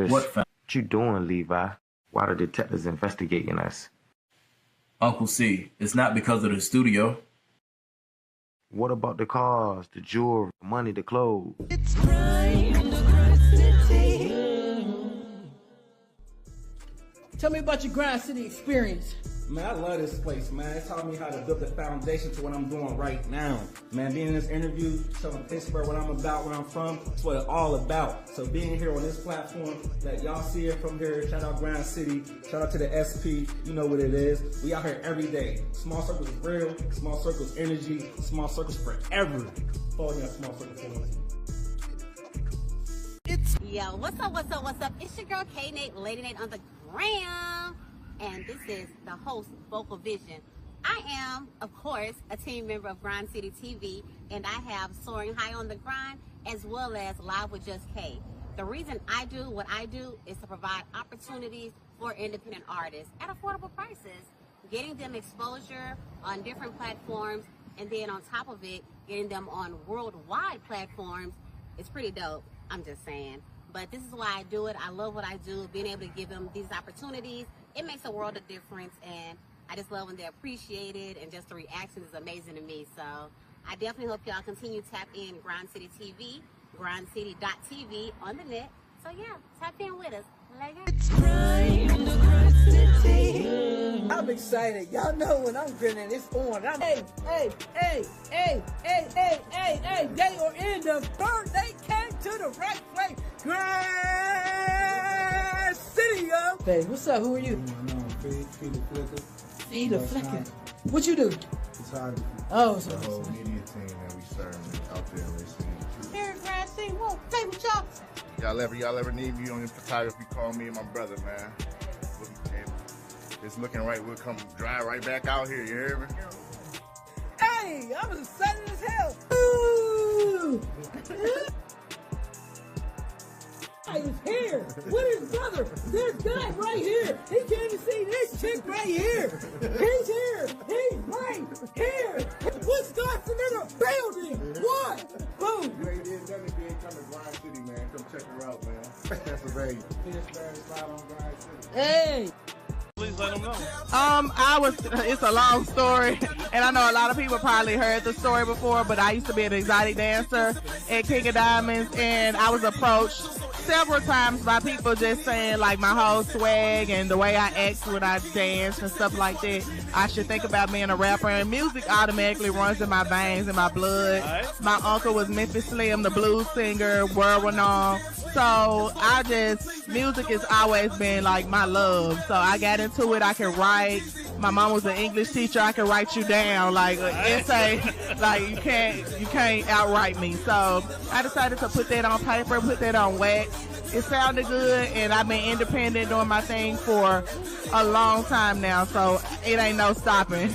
Chris, what you doing, Levi? Why the detectives investigating us? Uncle C, it's not because of the studio. What about the cars, the jewelry, the money, the clothes? It's crime, the Grande City. Tell me about your Grande City experience. Man, I love this place, man. It taught me how to build the foundation to what I'm doing right now. Man, being in this interview, showing Pittsburgh what I'm about, where I'm from, that's what it's all about. So being here on this platform, that y'all see it from here, shout out Grande City, shout out to the SP, you know what it is. We out here every day. Small circles is real, small circles energy, small circles forever. Follow me on small circles energy. Yo, what's up, what's up, what's up? It's your girl K-Nate, Lady Nate on the gram. And this is the host, Vocal Vision. I am, of course, a team member of Grande City TV, and I have Soaring High on the Grind, as well as Live with Just K. The reason I do what I do is to provide opportunities for independent artists at affordable prices, getting them exposure on different platforms, and then on top of it, getting them on worldwide platforms. It's pretty dope, I'm just saying. But this is why I do it. I love what I do, being able to give them these opportunities. It makes a world of difference, and I just love when they're appreciated, and just the reaction is amazing to me. So I definitely hope y'all continue to tap in Grande City TV, grandcity.tv on the net. So yeah, tap in with us. It's crime, the Grande City. I'm excited. Y'all know when I'm grinning, it's on. Hey, they are in the bird. They came to the right place. Grande City, yo. Hey, what's up? Who are you? Feed the Flicker. Feed the Flicker. What you do? Photography. Oh, The whole media team that we serve out there in this city. Here, Grande City. Whoa, play with y'all. Y'all ever need me on your photography, call me and my brother, man. And it's looking right, we'll come drive right back out here, you hear me? Hey, I was excited as hell. Ooh. I was here with his brother. This guy right here. He came to see this chick right here. He's here. He's right here. Wisconsin in the building. What? Boom. You ain't did nothing if you ain't come to Grande City, man. Come check her out, man. Pennsylvania. Pittsburgh, right on Grande City. Hey. Please let them know. It's a long story, and I know a lot of people probably heard the story before, but I used to be an exotic dancer at King of Diamonds, and I was approached several times by people just saying like my whole swag and the way I act when I dance and stuff like that, I should think about being a rapper, and music automatically runs in my veins and my blood. Right. My uncle was Memphis Slim, the blues singer, world renowned. So music has always been like my love. So I got into it. I can write. My mom was an English teacher. I can write you down like an essay. Like you can't outright me. So I decided to put that on paper, put that on wax. It sounded good, and I've been independent doing my thing for a long time now. So it ain't no stopping.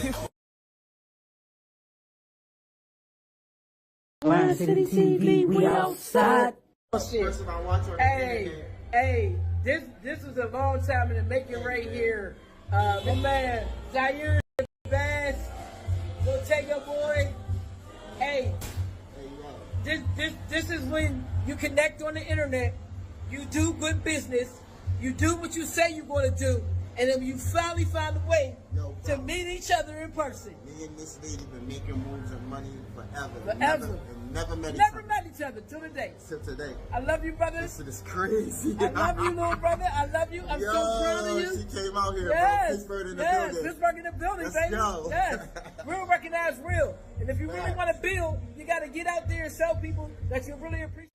Grande City TV, we outside. Hey, this is a long time in the making right here. My man, Zaire Bass, Bottega Boy. Hey, this is when you connect on the internet, you do good business, you do what you say you're going to do, and then you finally find a way to meet each other in person. Me and this lady been making moves and money forever. Never met each other till today. Till today. I love you, brother. This is crazy. I love you, little brother. I love you. I'm so proud of you. She came out here, bro. Pittsburgh in the building. Pittsburgh in the building, Let's baby. go. Yes. Real recognize real. And if you really want to build, you got to get out there and show people that you really appreciate.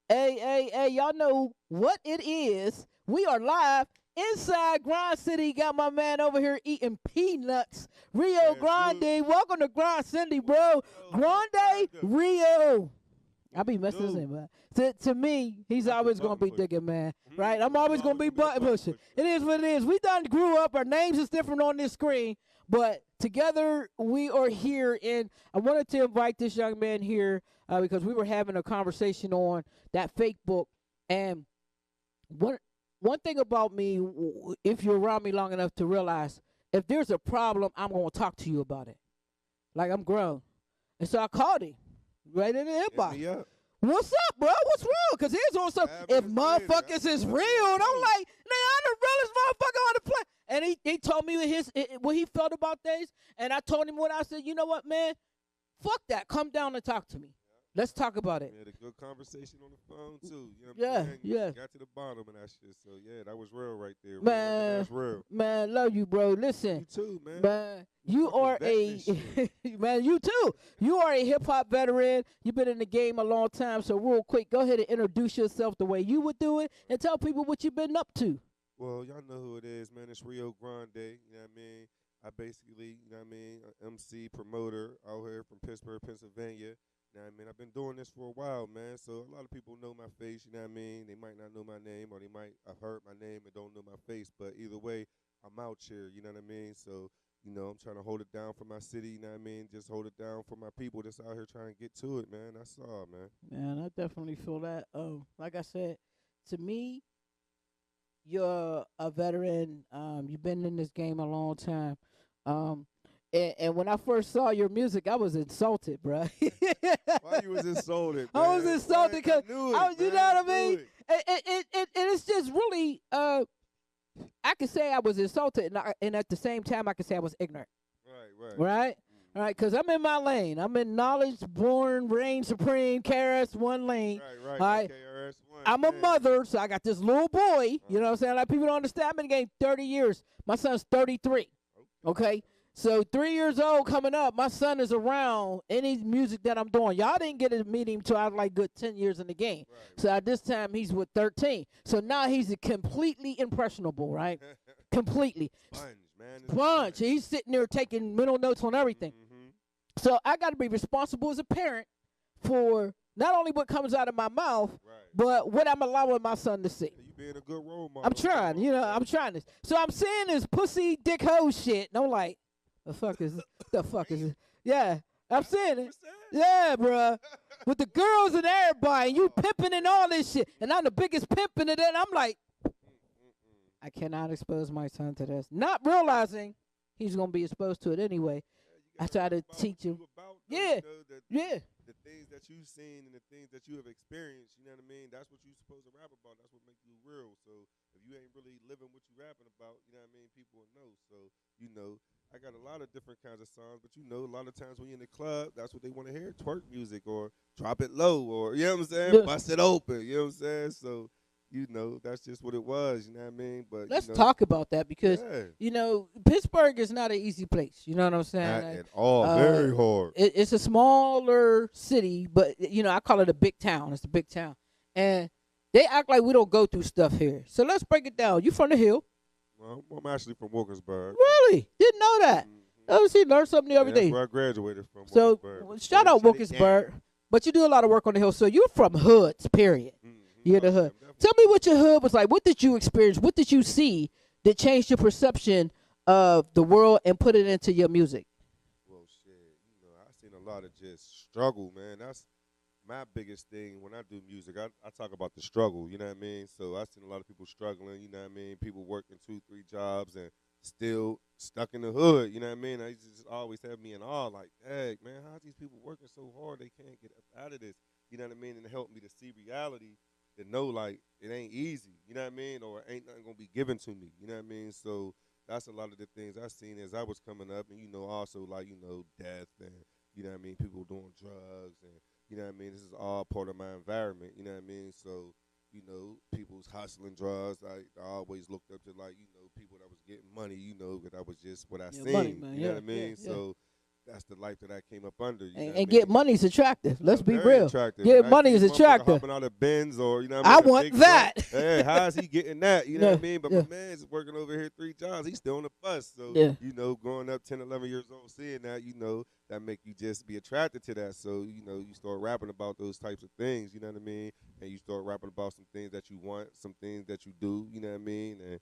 Hey, y'all know what it is. We are live inside Grande City. Got my man over here eating peanuts. Rio Grande. Welcome to Grande City, bro. Grande Rio. I be messing this in, man. To me, he's always going to be digging, man. Right? I'm always going to be button pushing. It is what it is. We done grew up. Our names is different on this screen. But together, we are here. And I wanted to invite this young man here because we were having a conversation on that fake book. And one thing about me, if you're around me long enough to realize, if there's a problem, I'm going to talk to you about it. Like I'm grown. And so I called him right in the inbox. What's up, bro? What's wrong? Because here's also, if motherfuckers is real, and I'm like, nigga, I'm the realest motherfucker on the planet. And he told me what he felt about this, and I told him what I said. You know what, man? Fuck that. Come down and talk to me. Let's talk about it. We had a good conversation on the phone too. You know what Yeah, I'm saying? yeah. Got to the bottom of that shit. So yeah, that was real right there. Man, That's real. man, love you, bro. Listen, You too, man. man, you are a man. You too. You are a hip hop veteran. You've been in the game a long time. So real quick, go ahead and introduce yourself the way you would do it, and tell people what you've been up to. Well, y'all know who it is, man. It's Rio Grande. You know what I mean? I basically, you know what I mean, MC promoter out here from Pittsburgh, Pennsylvania. You know what I mean? I've been doing this for a while, man. So a lot of people know my face, you know what I mean? They might not know my name, or they might have heard my name and don't know my face. But either way, I'm out here, you know what I mean? So, you know, I'm trying to hold it down for my city, you know what I mean? Just hold it down for my people that's out here trying to get to it, man. That's all, man. Man, I definitely feel that. Like I said, to me, you're a veteran. You've been in this game a long time. And when I first saw your music, I was insulted, bro. Why you was insulted, man? I was insulted because, you you know what I mean? And it's just really, I could say I was insulted, and at the same time, I could say I was ignorant. Right? All right, because I'm in my lane. I'm in knowledge, born, reign supreme, KRS One lane. Right. All right. KRS-One, I'm a man. mother, so I got this little boy. You know what I'm saying? Like, people don't understand. I've been in the game 30 years. My son's 33. Okay? So 3 years old coming up, my son is around any music that I'm doing. Y'all didn't get to meet him till I was like good 10 years in the game. So at this time, he's with 13. So now he's completely impressionable, right? Completely. Sponge, man. Sponge. He's sitting there taking mental notes on everything. So I got to be responsible as a parent for not only what comes out of my mouth, but what I'm allowing my son to see. You being a good role model. I'm trying, I'm trying this. So I'm seeing this pussy dick hoe shit, and I'm like, the fuck is it? Yeah, I'm seeing it. Yeah, bruh. With the girls and everybody, and you pimping and all this shit, and I'm the biggest pimp in it, and I'm like, I cannot expose my son to this. Not realizing he's going to be exposed to it anyway. I try to teach him. Yeah. The things that you've seen and the things that you have experienced, you know what I mean? That's what you're supposed to rap about. That's what makes you real. So if you ain't really living what you rapping about, you know what I mean, people will know. So, I got a lot of different kinds of songs, but a lot of times when you're in the club, that's what they want to hear, twerk music or drop it low or, you know what I'm saying, bust it open, you know what I'm saying? So, that's just what it was, you know what I mean? But let's talk about that because, Pittsburgh is not an easy place. You know what I'm saying? Not at all. Very hard. It's a smaller city, but, I call it a big town. It's a big town. And they act like we don't go through stuff here. So let's break it down. You from the Hill? Well, I'm actually from Wilkinsburg. Really? Didn't know that. Oh, see, learn something new every day. That's where I graduated from. So, shout out Wilkinsburg. But you do a lot of work on the Hill. So you're from hoods, period. You're the hood. Tell me what your hood was like. What did you experience? What did you see that changed your perception of the world and put it into your music? Well, shit, I seen a lot of just struggle, man. That's my biggest thing when I do music. I talk about the struggle, you know what I mean? So I seen a lot of people struggling, you know what I mean? People working 2-3 jobs and still stuck in the hood, you know what I mean? I just always have me in awe, like, dang, man, how's these people working so hard they can't get up out of this? You know what I mean? And it helped me to see reality, to know, like, it ain't easy, you know what I mean? Or ain't nothing going to be given to me, you know what I mean? So that's a lot of the things I seen as I was coming up, and, also, like, death and, you know what I mean, people doing drugs and, you know what I mean? This is all part of my environment, you know what I mean? So, people's hustling drugs. I always looked up to, like, people that was getting money, because that was just what I seen. Money, man. You know what I mean? So that's the life that I came up under. And get money is attractive. Let's be very real. Attractive. Get money is attractive. Hopping out of Benz or, I want that. Hey, how is he getting that? You know what I mean? But my man's working over here 3 jobs. He's still on the bus. So, growing up 10, 11 years old, seeing that, that make you just be attracted to that. So, you start rapping about those types of things, you know what I mean? And you start rapping about some things that you want, some things that you do, you know what I mean? And,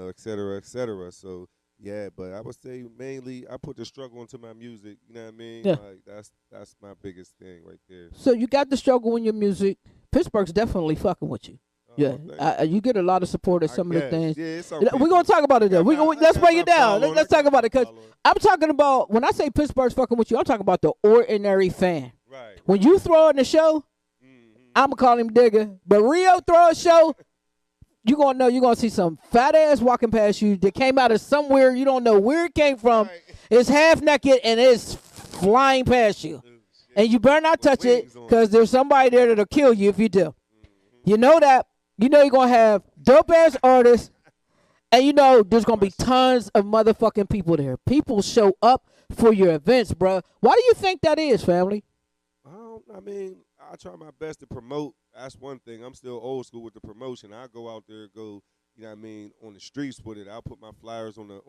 et cetera, et cetera. So, yeah, but I would say mainly I put the struggle into my music, you know what I mean? Yeah. Like, that's my biggest thing right there. So you got the struggle in your music. Pittsburgh's definitely fucking with you. You get a lot of support of some of the things. Yeah, we're going to talk about it, though. Let's break it down. Let's talk about it, because I'm talking about, when I say Pittsburgh's fucking with you, I'm talking about the ordinary fan. Right. When you throw in the show, I'ma call him Digger. But Rio throw a show, you gonna know you're gonna see some fat ass walking past you that came out of somewhere you don't know where it came from. Right. It's half naked and it's flying past you. And you better not touch it because there's somebody there that'll kill you if you do. You know that. You know you're going to have dope-ass artists. And you know there's going to be tons of motherfucking people there. People show up for your events, bro. Why do you think that is, family? I mean, I try my best to promote. That's one thing. I'm still old school with the promotion. I go out there, you know what I mean, on the streets with it. I'll put my flyers on the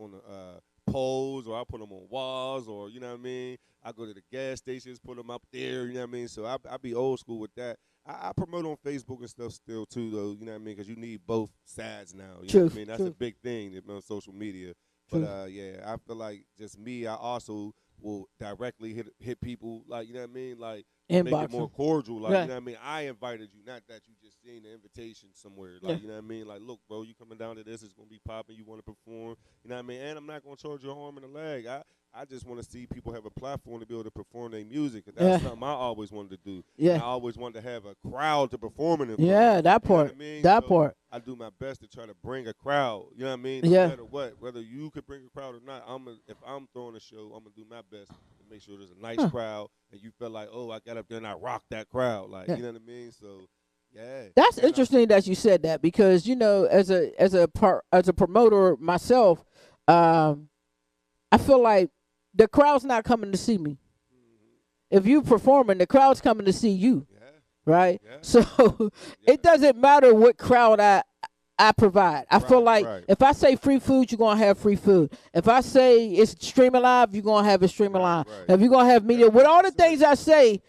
poles, or I'll put them on walls, or, you know what I mean, I go to the gas stations, put them up there, you know what I mean, so I be old school with that. I promote on Facebook and stuff still, too, though, you know what I mean, because you need both sides now, you know what I mean, that's a big thing on social media. But, yeah, I feel like just me, I also will directly hit people, like, you know what I mean, like, make it more cordial, like, you know what I mean, I invited you, not that you just seen the invitation somewhere, like, you know what I mean, like, look, bro, you coming down to this, it's going to be popping, you want to perform, you know what I mean, and I'm not going to charge you a arm and a leg. I just want to see people have a platform to be able to perform their music. That's something I always wanted to do. Yeah. I always wanted to have a crowd to perform in. Yeah, that part. You know what I mean? That part. I do my best to try to bring a crowd. You know what I mean? No matter what, whether you could bring a crowd or not, if I'm throwing a show, I'm gonna do my best to make sure there's a nice crowd, and you feel like, oh, I got up there and I rocked that crowd, like you know what I mean? So. Yeah. That's interesting that you said that because you know, as a promoter myself, I feel like the crowd's not coming to see me. If you performing, the crowd's coming to see you, right? Yeah. So it doesn't matter what crowd I provide. I feel like if I say free food, you're gonna have free food. If I say it's streaming live, you're gonna have it streaming live. If you're gonna have media, with all the things I say,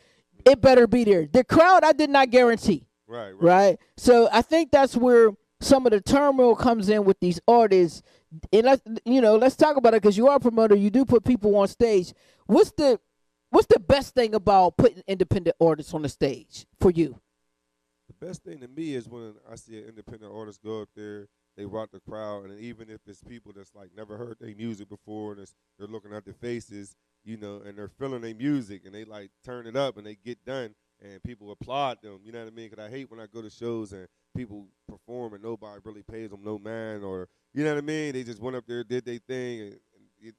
it better be there. The crowd, I did not guarantee. Right. So I think that's where some of the turmoil comes in with these artists. And let's talk about it because you are a promoter. You do put people on stage. What's the best thing about putting independent artists on the stage for you? The best thing to me is when I see an independent artist go up there, they rock the crowd, and even if it's people that's like never heard their music before, and they're looking at their faces, you know, and they're feeling their music, and they like turn it up, and they get done. And people applaud them, you know what I mean? Because I hate when I go to shows and people perform and nobody really pays them no mind, or, you know what I mean? They just went up there, did their thing, and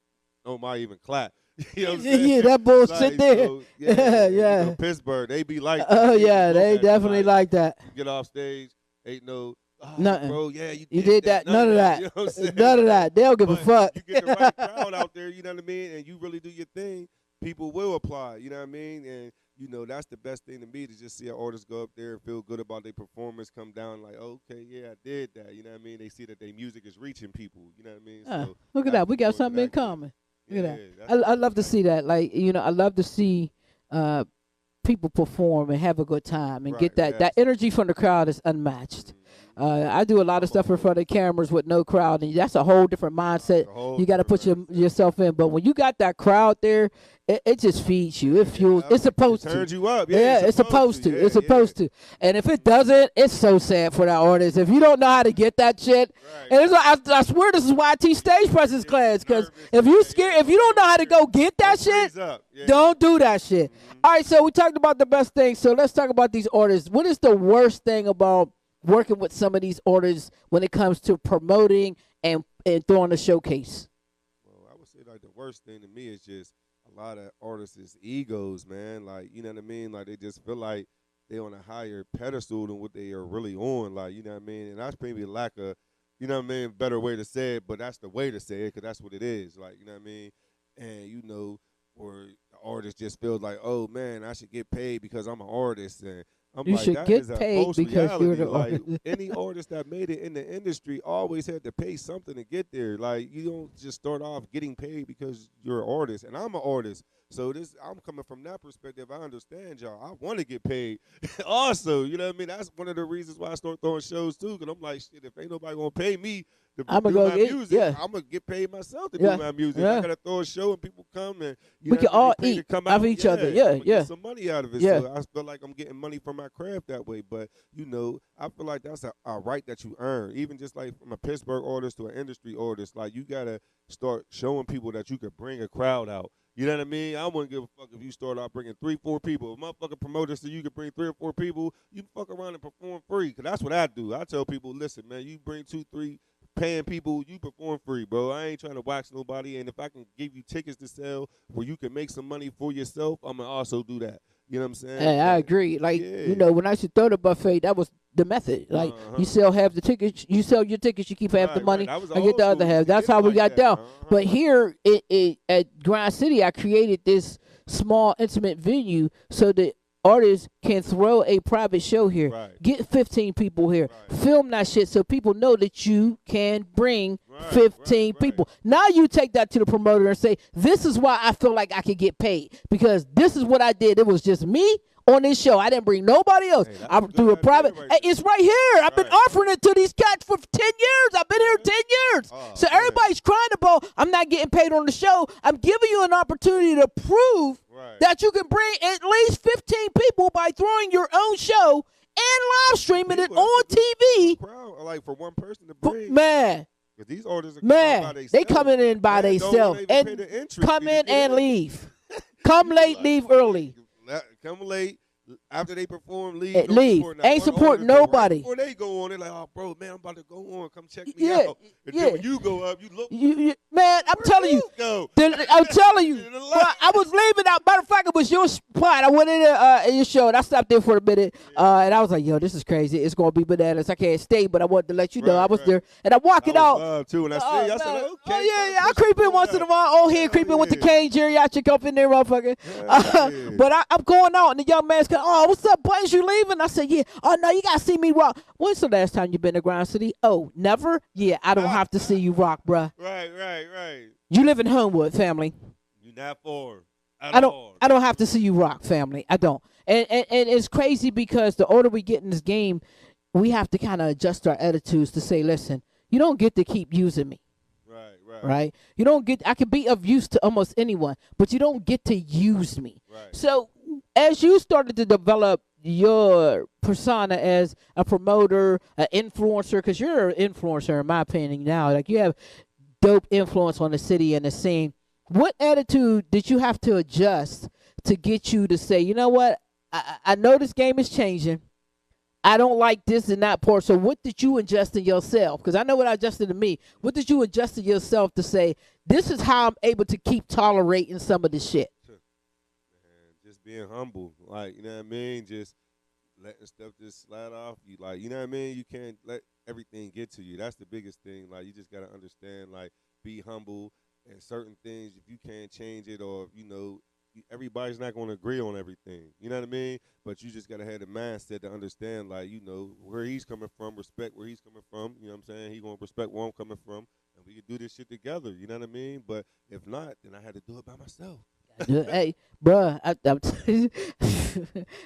nobody even clap. You know what I'm saying? Yeah, that bullshit like, there. So, yeah. You know, Pittsburgh, they be like that. Oh, yeah, they definitely like that. You get off stage, ain't no, nothing. Bro, yeah, you did that. None of that. You know what I'm saying? None of that. They don't give a fuck. You get the right crowd out there, you know what I mean? And you really do your thing, people will apply, you know what I mean? And you know, that's the best thing to me, to just see an artist go up there and feel good about their performance, come down like, okay, yeah, I did that. You know what I mean? They see that their music is reaching people. You know what I mean? So look at that. We got something in common. Look at that. I love to see that. Like, you know, I love to see people perform and have a good time and get that energy from the crowd is unmatched. I do a lot of stuff in front of cameras with no crowd, and that's a whole different mindset. You got to put yourself in. But when you got that crowd there, it just feeds you. It fuels. It's supposed to. It turns you up. Yeah, it's supposed to. It's supposed to. And if it doesn't, it's so sad for that artist. If you don't know how to get that shit, and it's like, I swear this is why I teach stage presence class. Because if you don't know how to go get that shit, don't do that shit. All right, so we talked about the best things. So let's talk about these artists. What is the worst thing about working with some of these artists when it comes to promoting and throwing a showcase? Well, I would say like the worst thing to me is just a lot of artists' egos, man. Like, you know what I mean? Like, they just feel like they're on a higher pedestal than what they are really on. Like, you know what I mean? And that's maybe lack of, you know what I mean, better way to say it, but that's the way to say it because that's what it is. Like, you know what I mean? And, you know, or the artist just feels like, oh, man, I should get paid because I'm an artist. And I'm you like, should that get is a paid false because reality. you're the like, artist. Any artist that made it in the industry always had to pay something to get there. Like, you don't just start off getting paid because you're an artist. And I'm an artist. So I'm coming from that perspective. I understand y'all. I want to get paid also. You know what I mean? That's one of the reasons why I start throwing shows too. Because I'm like, shit, if ain't nobody going to pay me to do my music, I'm going to get paid myself to do my music. I got to throw a show and people come and we can all eat come out of each other. Get some money out of it. So I feel like I'm getting money from my craft that way. But, you know, I feel like that's a right that you earn. Even just like from a Pittsburgh artist to an industry artist, like you got to start showing people that you could bring a crowd out. You know what I mean? I wouldn't give a fuck if you start out bringing 3-4 people. If motherfucking promoters so you can bring 3 or 4 people, you fuck around and perform free. Because that's what I do. I tell people, listen, man, you bring 2, 3 paying people, you perform free, bro. I ain't trying to wax nobody. And if I can give you tickets to sell where you can make some money for yourself, I'm going to also do that. You know what I'm saying? Hey, I agree. Like, you know, when I used to throw the buffet, that was the method. Like, you sell half the tickets, you sell your tickets, you keep half the money, I get the other half. That's how we got down. But here at Grind City, I created this small, intimate venue so that artists can throw a private show here, get 15 people here, film that shit so people know that you can bring 15 people. Now you take that to the promoter and say, this is why I feel like I could get paid, because this is what I did. It was just me on this show. I didn't bring nobody else. I threw a private. Hey, it's right here. I've been offering it to these cats for 10 years. I've been here 10 years. So everybody's crying about, I'm not getting paid on the show. I'm giving you an opportunity to prove that you can bring at least 15 people by throwing your own show and live streaming it on TV. Crowd, like for one person to bring. Man. These artists they coming in by themselves and come in and leave. Come late, leave early. Come late. After they perform, leave. Ain't support nobody. Right before they go on, they're like, oh, bro, man, I'm about to go on. Come check me out. And then when you go up, you look. Man, I'm telling you. I'm telling you. I was leaving out. Matter of fact, it was your spot. I went in your show, and I stopped there for a minute. And I was like, yo, this is crazy. It's going to be bananas. I can't stay, but I wanted to let you know I was there. And I'm walking out. Too, and I said, okay. Oh, yeah. I creep in once in a while. Old head creeping with the cane geriatric up in there, motherfucker. But I'm going out, and the young man's going, oh, what's up, boys? You leaving? I said, yeah. Oh, no, you got to see me rock. When's the last time you been to Grind City? Oh, never? Yeah, I don't have to see you rock, bruh. Right. You live in Homewood, family. You not far. I don't have to see you rock, family. I don't. And it's crazy because the older we get in this game, we have to kind of adjust our attitudes to say, listen, you don't get to keep using me. Right? You don't get, I can be of use to almost anyone, but you don't get to use me. So as you started to develop your persona as a promoter, an influencer, because you're an influencer in my opinion now, like you have dope influence on the city and the scene, what attitude did you have to adjust to get you to say, you know what, I know this game is changing. I don't like this and that part. So what did you adjust in yourself? Because I know what I adjusted to me. What did you adjust in yourself to say, this is how I'm able to keep tolerating some of this shit? Man, just being humble. Like, you know what I mean? Just letting stuff just slide off you. Like, you know what I mean? You can't let everything get to you. That's the biggest thing. Like, you just got to understand, like, be humble. And certain things, if you can't change it or, you know, everybody's not going to agree on everything. You know what I mean? But you just got to have the mindset to understand, like, you know, where he's coming from, respect where he's coming from. You know what I'm saying? He going to respect where I'm coming from. And we can do this shit together. You know what I mean? But if not, then I had to do it by myself. Hey, bruh,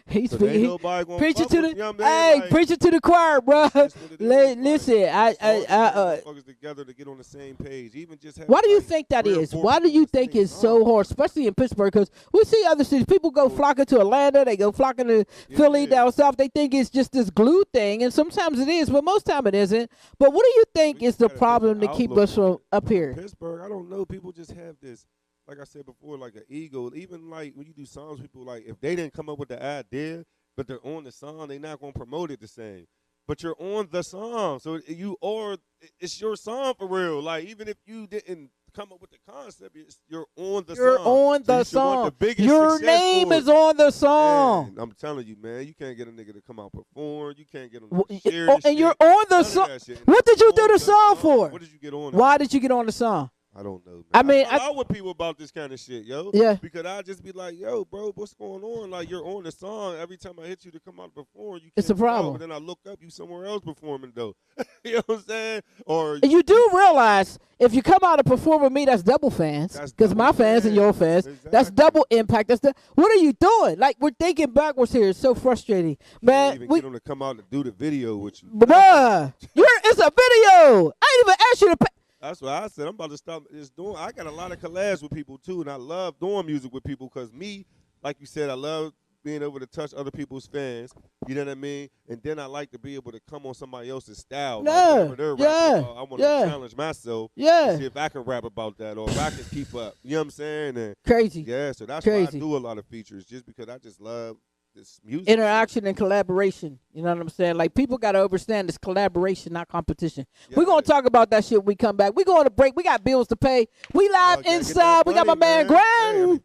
he's preaching to the, like, preaching to the choir, bruh. Listen, motherfuckers together to get on the same page. Even just why do you think that is? Why do you think it's so hard, especially in Pittsburgh? Because we see other cities, people go flocking to Atlanta, they go flocking to Philly, down south. They think it's just this glue thing, and sometimes it is, but most time it isn't. But what do you think is the problem to keep us from up here? Pittsburgh, I don't know. People just have this, like I said before, like an ego. Even like when you do songs, people like if they didn't come up with the idea, but they're on the song, they're not gonna promote it the same. But you're on the song, so it's your song for real. Like even if you didn't come up with the concept, you're on the song. You're on the song. Your name is on the song. Man, I'm telling you, man, you can't get a nigga to come out perform. You can't get him to share and you're on the song. What did you do the song for? What did you get on? Why did you get on the song? I don't know, man. I mean, I talk with people about this kind of shit, yo. Yeah. Because I just be like, yo, bro, what's going on? Like, you're on the song. Every time I hit you to come out before, you can't. It's a problem. But then I look up, you somewhere else performing, though. You know what I'm saying? Or you do realize if you come out and perform with me, that's double fans. Because my fans and your fans. Exactly. That's double impact. What are you doing? Like, we're thinking backwards here. It's so frustrating. Man, even get them to come out and do the video with you. Bruh, it's a video. I ain't even asked you to pay. That's what I said. I'm about to stop just doing. I got a lot of collabs with people too, and I love doing music with people because me, like you said, I love being able to touch other people's fans. You know what I mean? And then I like to be able to come on somebody else's style. Yeah, Like whatever they're yeah, rapping about, I want to yeah. challenge myself Yeah. to see if I can rap about that or if I can keep up. You know what I'm saying? And Crazy. yeah, so that's Crazy. why I do a lot of features, just because I just love this music. Interaction and collaboration. You know what I'm saying? Like, people got to understand this collaboration, not competition. We're going to talk about that shit when we come back. We're going to break. We got bills to pay. We live inside. We got my man Grande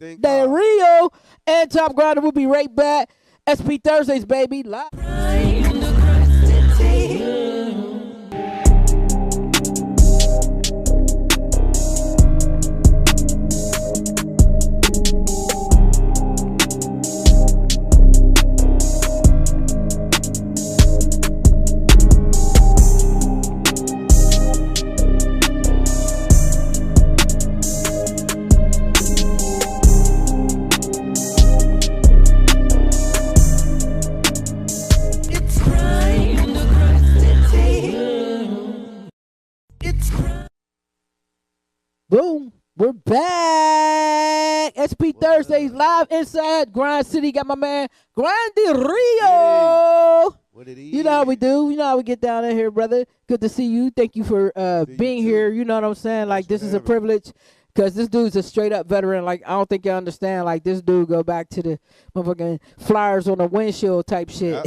Rio and Top Grinder. We'll be right back. SP Thursdays, baby. Live. Boom. We're back. SP Thursdays live inside Grind City. Got my man Grande Rio. What it is? You know how we do. You know how we get down in here, brother. Good to see you. Thank you for being here. You know what I'm saying? Like, this is a privilege. Because this dude's a straight up veteran. Like, I don't think you understand. Like, this dude go back to the motherfucking flyers on the windshield type shit.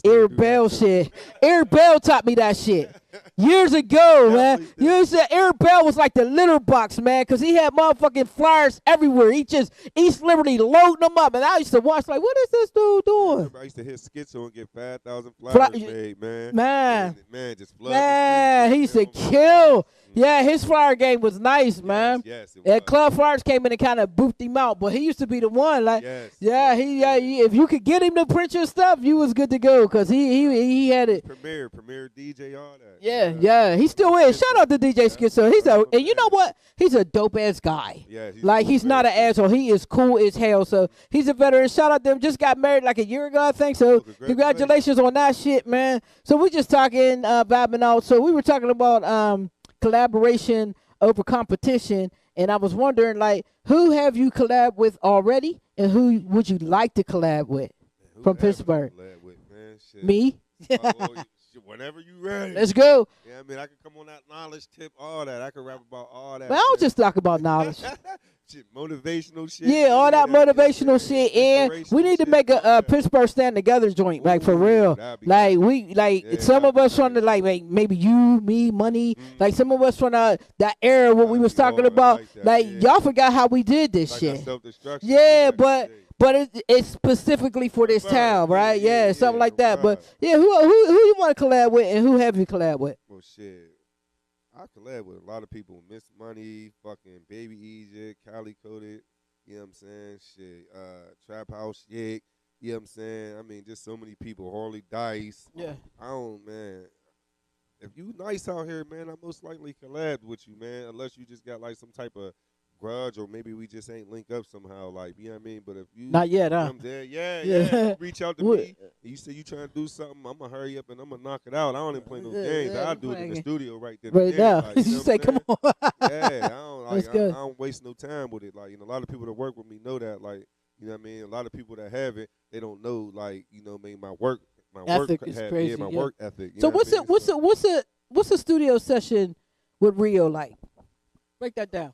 Eric Bell shit. Eric Bell taught me that shit. Years ago, man. You know what I'm saying? Eric Bell was like the litter box, man. Because he had motherfucking flyers everywhere. He's literally loading them up. And I used to watch, like, what is this dude doing? I used to hit schizo and get 5,000 flyers made, man. Man, just flood Man, he used to kill. Yeah, his flyer game was nice, man. Yes, it was. Club Flyers came in and kind of booped him out, but he used to be the one. Like, if you could get him to print your stuff, you was good to go because he had it. Premier DJ, all that. Yeah, he still is. Shout out to DJ Schizo. And you know what? He's a dope ass guy. Yeah, he's not an asshole. He is cool as hell. So he's a veteran. Shout out to him. Just got married like a year ago, I think. So congratulations on that shit, man. So we just talking, vibing out. So we were talking about collaboration over competition, and I was wondering, like, who have you collab with already, and who would you like to collab with from Pittsburgh? Collab with, man? Shit. Me? Whenever you ready. Let's go. Yeah, I mean, I can come on that knowledge tip, all that. I can rap about all that. But I don't just talk about knowledge. Shit, motivational shit. Yeah, all that motivational shit, and we need to make a Pittsburgh Stand Together joint, like, for real. Like, some of us from the, like maybe you, me, money, like some of us from that era what we was talking about. Like, y'all forgot how we did this shit. Yeah, but it's specifically for this town, right? Yeah, something like that. But yeah, who you want to collab with, and who have you collab with? Well, shit. I collab with a lot of people. Miss Money, fucking Baby Egypt, Cali Coded, you know what I'm saying? Shit, Trap House Yick, you know what I'm saying? I mean, just so many people. Harley Dice. Yeah. Man. If you nice out here, man, I most likely collab with you, man, unless you just got like some type of grudge or maybe we just ain't link up somehow, like, you know what I mean? But if you not yet, huh? come there, yeah, reach out to me. You say you trying to do something, I'm gonna hurry up and I'm gonna knock it out. I don't even play no games. I'll do it in the studio right there. Right now, like, you know say, come on. Yeah, I don't waste no time with it. Like, you know, a lot of people that work with me know that. Like, you know what I mean? A lot of people that have it, they don't know. Like, you know, my work ethic is crazy. Yeah, my work ethic. So what's a studio session with Rio like? Break that down.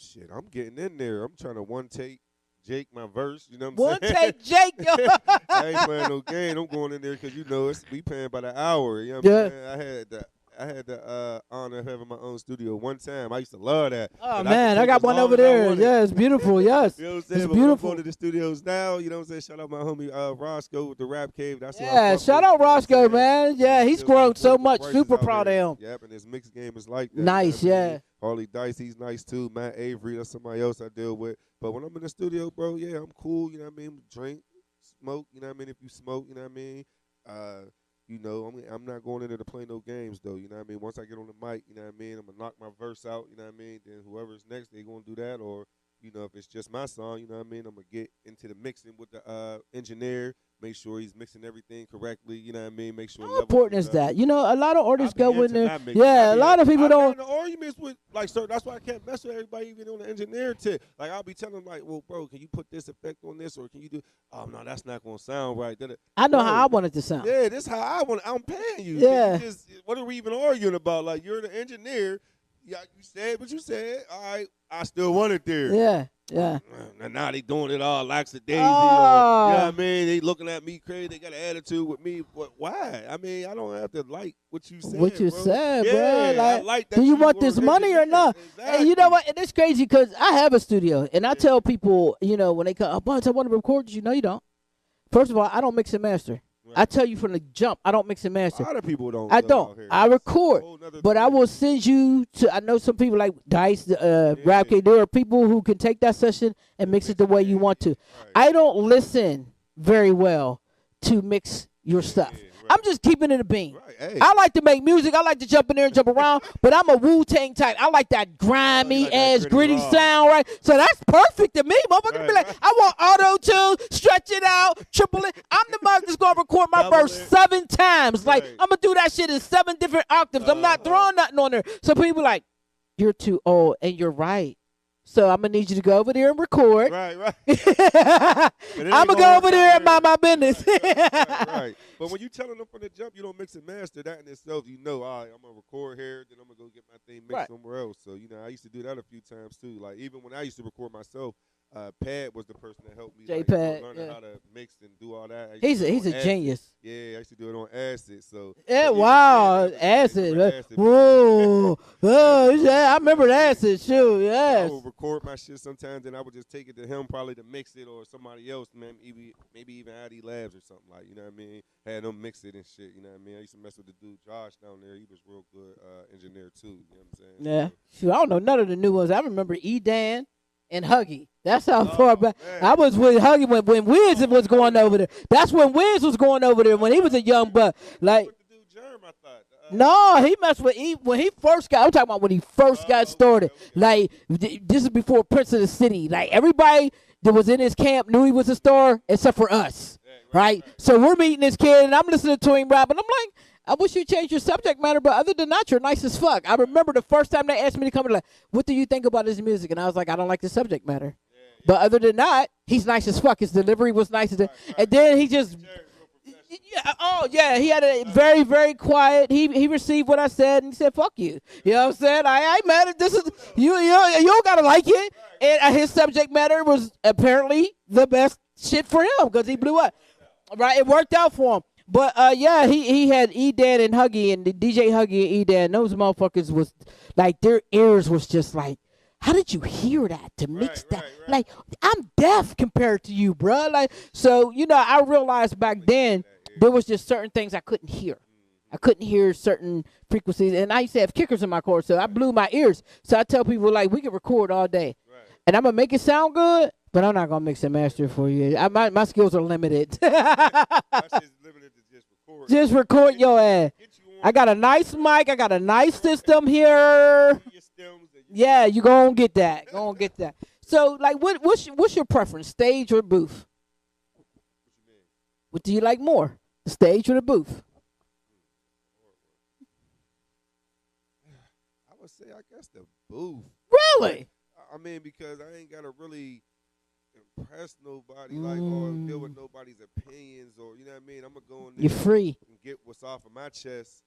Shit, I'm getting in there. I'm trying to one take Jake my verse. You know what I'm saying? One take Jake. I ain't playing no game. I'm going in there because you know we paying by the hour. You know what I'm saying? I had the honor of having my own studio one time. I used to love that. Oh, man, I got one over there. Yeah, it's beautiful. Yes. You know what I'm saying? It's beautiful. I'm going to the studios now. You know what I'm saying? Shout out my homie Roscoe with the Rap Cave. That's shout out Roscoe, man. Yeah, he's grown so much. Super proud of him. Yep, and his mixed game is like that. Nice, yeah. Harley Dice, he's nice too. Matt Avery, that's somebody else I deal with. But when I'm in the studio, bro, yeah, I'm cool. You know what I mean? Drink, smoke. You know what I mean? If you smoke, you know what I mean? You know, I'm not going in there to play no games, though. You know what I mean? Once I get on the mic, you know what I mean? I'm going to knock my verse out, you know what I mean? Then whoever's next, they going to do that. Or You know, if it's just my song, you know what I mean, I'm gonna get into the mixing with the engineer, make sure he's mixing everything correctly. You know what I mean, make sure. How important is that? You know, a lot of artists I be go in into there. not mixing. Yeah, I a be lot of people I've don't. been in arguments with like, so that's why I can't mess with everybody, even on the engineer tip. Like I'll be telling them like, well, bro, can you put this effect on this, or can you do? Oh no, that's not gonna sound right. I know Bro, how I want it to sound. yeah, this is how I want. I'm paying you. Yeah. You just, what are we even arguing about? Like you're the engineer. Yeah, you said what you said. All right, I still want it there. Yeah, yeah. And now they doing it all lackadaisy. Oh. Or, you know what I mean? They looking at me crazy. They got an attitude with me. But why? I mean, I don't have to like what you said. What you bro. said, Yeah, bro. I like that. Do you want were this an money or engineer. not? Exactly. And you know what? And it's crazy because I have a studio, and I tell people, you know, when they come, oh, Bunch, I want to record you. No, you don't. First of all, I don't mix and master. I tell you from the jump, I don't mix and master. A lot of people don't. I don't. I record, but I will send you to. I know some people like Dice, Rap K. There are people who can take that session and mix it the way you want to. I don't listen very well to mix your stuff. I'm just keeping it a bean. I like to make music. I like to jump in there and jump around, but I'm a Wu-Tang type. I like that grimy ass, gritty sound, right? So that's perfect to me. Motherfucker be like, I want auto-tune, stretch it out, triple it. I'm the mother that's going to record my verse 7 times. Like, I'm going to do that shit in 7 different octaves. I'm not throwing nothing on there. So people like, you're too old, and you're right. So I'm going to need you to go over there and record. Right. I'm going to go over there and mind my business. Right. But when you telling them from the jump, you don't mix and master, that in itself, you know, all right, I'm going to record here, then I'm going to go get my thing mixed somewhere else. So, you know, I used to do that a few times, too. Like, even when I used to record myself, Pad was the person that helped me J-Pad, learn how to mix and do all that. He's a genius. Yeah, I used to do it on acid. So yeah, wow, acid. Whoa, oh, yeah, I remember the acid. Shoot, yes. I would record my shit sometimes, and I would just take it to him probably to mix it, or somebody else, man, maybe even ID Labs or something, like, you know what I mean? Had them mix it and shit, you know what I mean? I used to mess with the dude Josh down there. He was real good engineer too, you know what I'm saying? Yeah, shoot, I don't know none of the new ones. I remember E-Dan and Huggy. That's how far back. I was with Huggy when Wiz was going over there. That's when Wiz was going over there when he was a young buck. Like, no, he messed with when he first got. I'm talking about when he first got started. Like, this is before Prince of the City. Like, everybody that was in his camp knew he was a star except for us, right? So we're meeting this kid, and I'm listening to him rap, and I'm like, I wish you changed your subject matter, but other than that, you're nice as fuck. I remember the first time they asked me to come, like, what do you think about his music? And I was like, I don't like the subject matter. But other than that, he's nice as fuck. His delivery was nice. And then he just, he had a very, very quiet. He received what I said, and he said, fuck you. You know what I'm saying? I ain't mad at this. You don't got to like it. And his subject matter was apparently the best shit for him because he blew up. Right? It worked out for him. But, he had E-Dan and Huggy, and the DJ Huggy and E-Dan, those motherfuckers was, like, their ears was just like, how did you hear that to mix that? Like, I'm deaf compared to you, bro. Like, so, you know, I realized back then there was just certain things I couldn't hear. I couldn't hear certain frequencies, and I used to have kickers in my car, so I blew my ears. So I tell people, like, we can record all day, and I'm going to make it sound good, but I'm not going to mix and master for you. My skills are limited. Just record your ass. I got a nice mic. I got a nice system here. Yeah, you gonna get that. Gonna get that. So, like, what's your preference, stage or booth? What do you like more, the stage or the booth? I would say, I guess the booth. Really? I mean, because I ain't gotta really impress nobody, like, or deal with nobody's opinions, or, you know what I mean? I'm gonna go in there. You're free. And get what's off of my chest.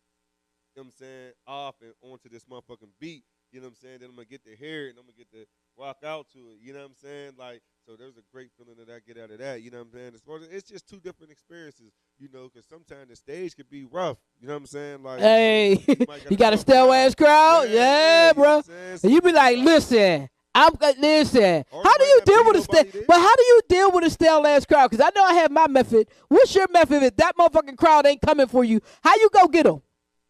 You know what I'm saying? Off and onto this motherfucking beat. You know what I'm saying? Then I'm going to get to hear it, and I'm going to get to rock out to it. You know what I'm saying? Like, so there's a great feeling that I get out of that. You know what I'm saying? As far as, it's just two different experiences, you know, because sometimes the stage could be rough. You know what I'm saying? Like, hey, you got a stale-ass crowd? Yeah, bro. And you be like, listen. Listen. How do you deal with a stale? But how do you deal with a stale ass crowd? Because I know I have my method. What's your method if that motherfucking crowd ain't coming for you? How you go get them?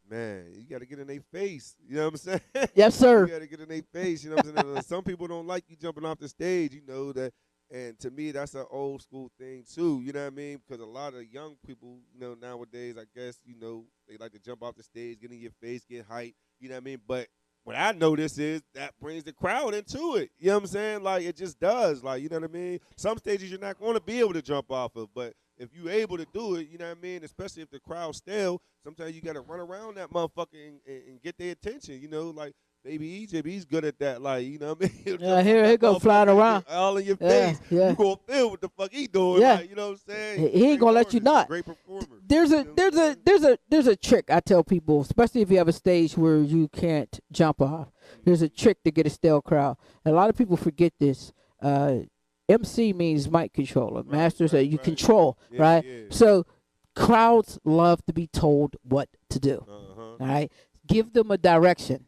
Man, you got to get in their face. You know what I'm saying? Yes, sir. You got to get in their face. You know what I'm saying? Some people don't like you jumping off the stage, you know, that. And to me, that's an old school thing, too. You know what I mean? Because a lot of young people, you know, nowadays, I guess, you know, they like to jump off the stage, get in your face, get hype. You know what I mean? But what I notice is that brings the crowd into it. You know what I'm saying? Like, it just does. Like, you know what I mean? Some stages you're not going to be able to jump off of, but if you're able to do it, you know what I mean? Especially if the crowd's still, sometimes you got to run around that motherfucker and get their attention, you know? Like, Baby Egypt, he's good at that. Like, you know what I mean? Yeah, here he go flying around. All in your face. Yeah. You going to feel what the fuck he doing. Yeah. Like, you know what I'm saying? He ain't going to let you not. Great performer. There's a trick I tell people, especially if you have a stage where you can't jump off. There's a trick to get a stale crowd. And a lot of people forget this. MC means mic controller. Masters that you control, right? Yeah. So crowds love to be told what to do. All right? Give them a direction.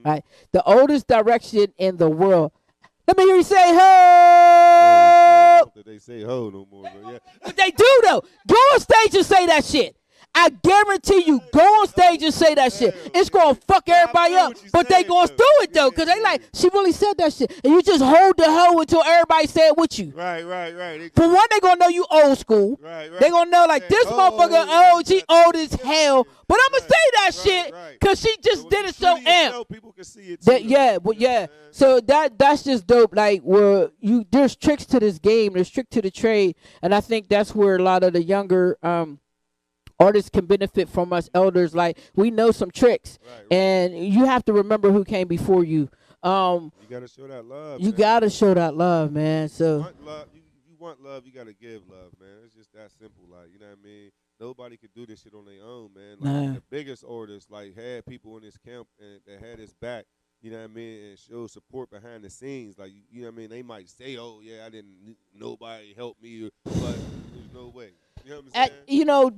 Right? The oldest direction in the world. Let me hear you say ho. I don't think they say ho no more, but yeah. But they do though. Go on stage and say that shit. I guarantee you, go on stage and say that shit. It's gonna fuck everybody up, but they gonna do it though, cause they like, she really said that shit, and you just hold the hoe until everybody say it with you. Right. For one, they gonna know you old school. Right. They gonna know like this motherfucker old, she old as hell. But I'm gonna say that shit, cause she just did it so amped. People can see it too. Yeah. So that's just dope. Like where there's tricks to this game, there's tricks to the trade, and I think that's where a lot of the younger artists can benefit from us elders. Like we know some tricks, and you have to remember who came before you. You gotta show that love. You gotta show that love, man. So you want love, you gotta give love, man. It's just that simple. Like, you know what I mean? Nobody could do this shit on their own, man. Like the biggest artists, like, had people in this camp and that had his back. You know what I mean? And show support behind the scenes. Like, you know what I mean? They might say, "Oh yeah, nobody helped me," but there's no way. You know what I'm saying? You know,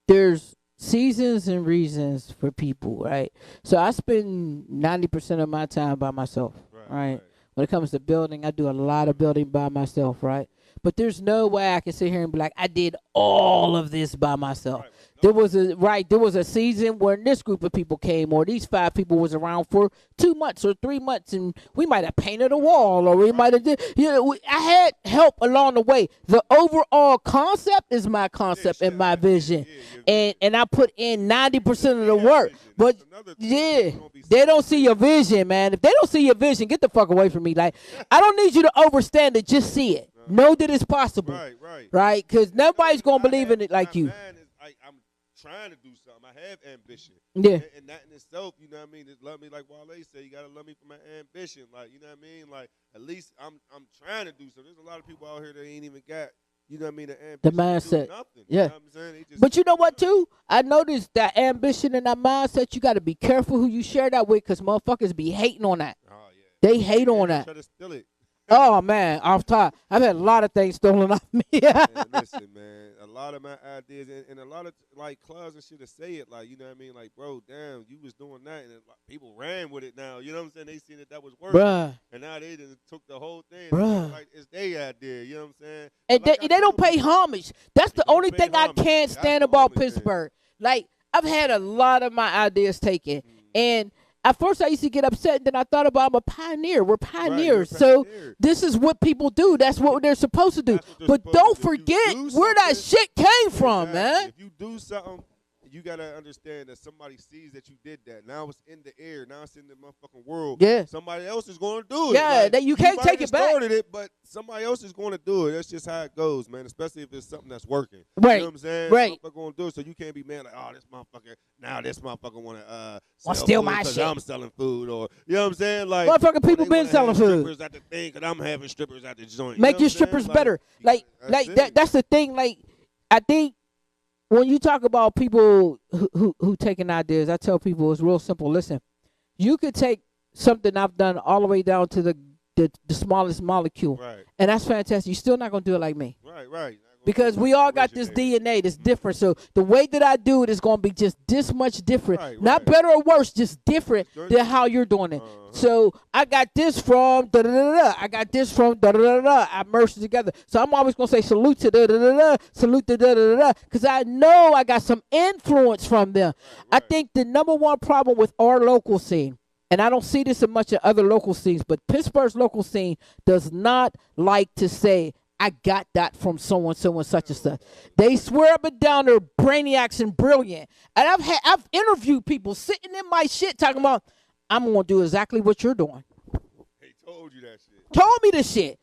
there's seasons and reasons for people, right? So I spend 90% of my time by myself, right? When it comes to building, I do a lot of building by myself, right? But there's no way I can sit here and be like, I did all of this by myself. There was a season where this group of people came, or these 5 people was around for 2 months or 3 months, and we might have painted a wall, or we might have I had help along the way. The overall concept is my concept and my vision, and I put in 90% of the work. But they don't see your vision, man. If they don't see your vision, get the fuck away from me. Like, I don't need you to overstand it. Just see it. Know that it's possible. Right? Because nobody's gonna believe in it like you. I'm trying to do something. I have ambition. Yeah. And that in itself, you know what I mean? Just love me like Wale said. You gotta love me for my ambition. Like, you know what I mean? Like, at least I'm trying to do something. There's a lot of people out here that ain't even got, you know what I mean, the mindset. Nothing, yeah. You know what I'm saying? But you know what too? I noticed that ambition and that mindset, you gotta be careful who you share that with, because motherfuckers be hating on that. Oh yeah. They hate on that. Try to steal it. Oh man, off top. I've had a lot of things stolen off me. Man, listen, man, a lot of my ideas and a lot of like clubs and shit to say it, like, you know what I mean, like, bro, damn, you was doing that, and people ran with it now. You know what I'm saying? They seen that was working, bruh. And now they just took the whole thing, bruh. Like it's their idea. You know what I'm saying? And like they don't pay homage. That's the only thing I can't stand about Pittsburgh. Like, I've had a lot of my ideas taken, and at first I used to get upset, and then I thought about, I'm a pioneer. We're pioneers. So this is what people do. That's what they're supposed to do. But don't forget where that shit came from, man. If you do something, you got to understand that somebody sees that you did that. Now it's in the air. Now it's in the motherfucking world. Yeah. Somebody else is going to do it. Yeah, like, you can't take it back. You started it, but somebody else is going to do it. That's just how it goes, man, especially if it's something that's working. Right. You know what I'm saying? Right. Motherfucker going to do it, so you can't be mad like, oh, this motherfucker want to steal my shit. I'm selling food, or, you know what I'm saying? Like, motherfucking people been selling food. Strippers at the thing, because I'm having strippers at the joint. Make your strippers better. Like that's the thing. Like, I think when you talk about people who taking ideas, I tell people it's real simple. Listen, you could take something I've done all the way down to the smallest molecule, and that's fantastic. You're still not gonna do it like me, right? Because we all got this DNA that's different. So the way that I do it is gonna be just this much different, not better or worse, just different than how you're doing it. So I got this from da da da da. I got this from da da da da. I merged it together. So I'm always gonna say salute to da da da da, salute to da da da da, because I know I got some influence from them. I think the number one problem with our local scene, and I don't see this in much of other local scenes, but Pittsburgh's local scene does not like to say, I got that from so and such and such. They swear up and down they're brainiacs and brilliant. And I've interviewed people sitting in my shit talking about, I'm gonna do exactly what you're doing. They told you that shit. Told me this shit.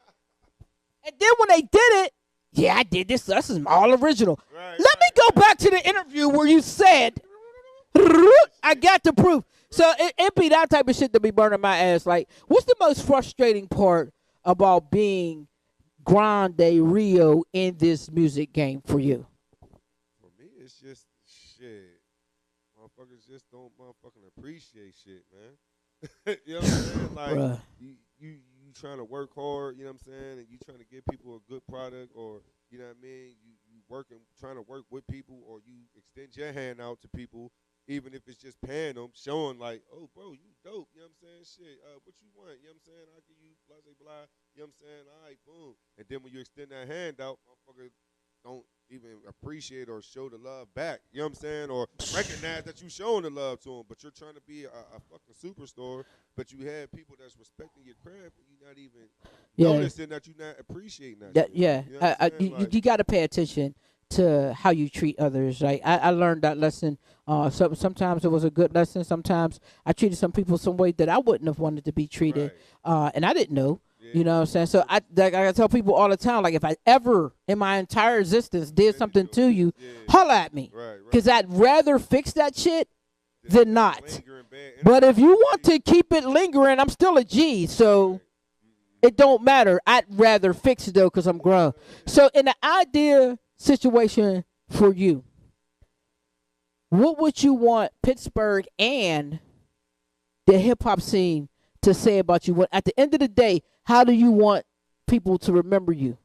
And then when they did it, yeah, I did this. This is all original. Let me go back to the interview where you said, I got the proof. So it be that type of shit to be burning my ass. Like, what's the most frustrating part about being Grande Rio in this music game for you? For me, it's just shit. Motherfuckers just don't motherfucking appreciate shit, man. You know what I'm saying? Like, you trying to work hard, you know what I'm saying, and you trying to give people a good product, or, you know what I mean, you working, trying to work with people, or you extend your hand out to people, even if it's just paying them, showing like, oh, bro, you dope, you know what I'm saying, shit, what you want, you know what I'm saying, I'll give you blah, blah, blah, you know what I'm saying, all right, boom. And then when you extend that hand out, motherfucker don't even appreciate or show the love back, you know what I'm saying, or recognize that you showing the love to them, but you're trying to be a fucking superstar, but you have people that's respecting your craft, and you're not even noticing that you're not appreciating that shit. Yeah, You know like, you got to pay attention to how you treat others. Right? I learned that lesson. Sometimes it was a good lesson. Sometimes I treated some people some way that I wouldn't have wanted to be treated, and I didn't know. You know what I'm saying? So I tell people all the time, like, if I ever in my entire existence did something to you, holla at me. Because I'd rather fix that shit than not. But if you want to keep it lingering, I'm still a G. So it don't matter. I'd rather fix it, though, because I'm grown. So in the ideal situation for you, what would you want Pittsburgh and the hip-hop scene to say about you? At the end of the day, how do you want people to remember you?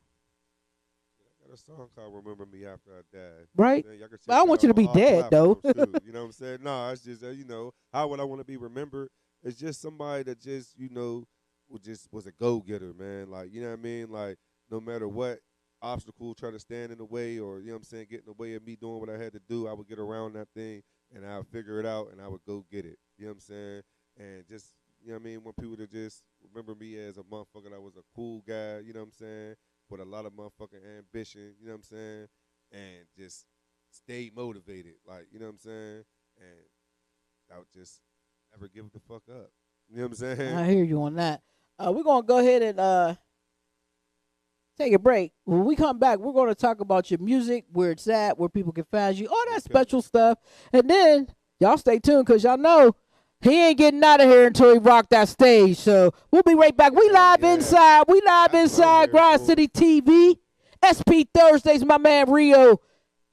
I got a song called "Remember Me After I Die." Right? But I don't want you to be dead, though. You know what I'm saying? No, it's just you know, how would I want to be remembered? It's just somebody that just, you know, was a go-getter, man. Like, you know what I mean? Like, no matter what obstacle try to stand in the way, or, you know what I'm saying, get in the way of me doing what I had to do, I would get around that thing and I would figure it out and I would go get it. You know what I'm saying? And just, you know what I mean, want people to just remember me as a motherfucker that was a cool guy, you know what I'm saying, with a lot of motherfucking ambition, you know what I'm saying, and just stay motivated, like, you know what I'm saying, and I would just never give the fuck up. You know what I'm saying? I hear you on that. We're going to go ahead and take a break. When we come back, we're going to talk about your music, where it's at, where people can find you, all that special stuff. And then y'all stay tuned, because y'all know he ain't getting out of here until he rock that stage. So we'll be right back. We live inside. We live inside Grande City TV. SP Thursdays, my man Rio.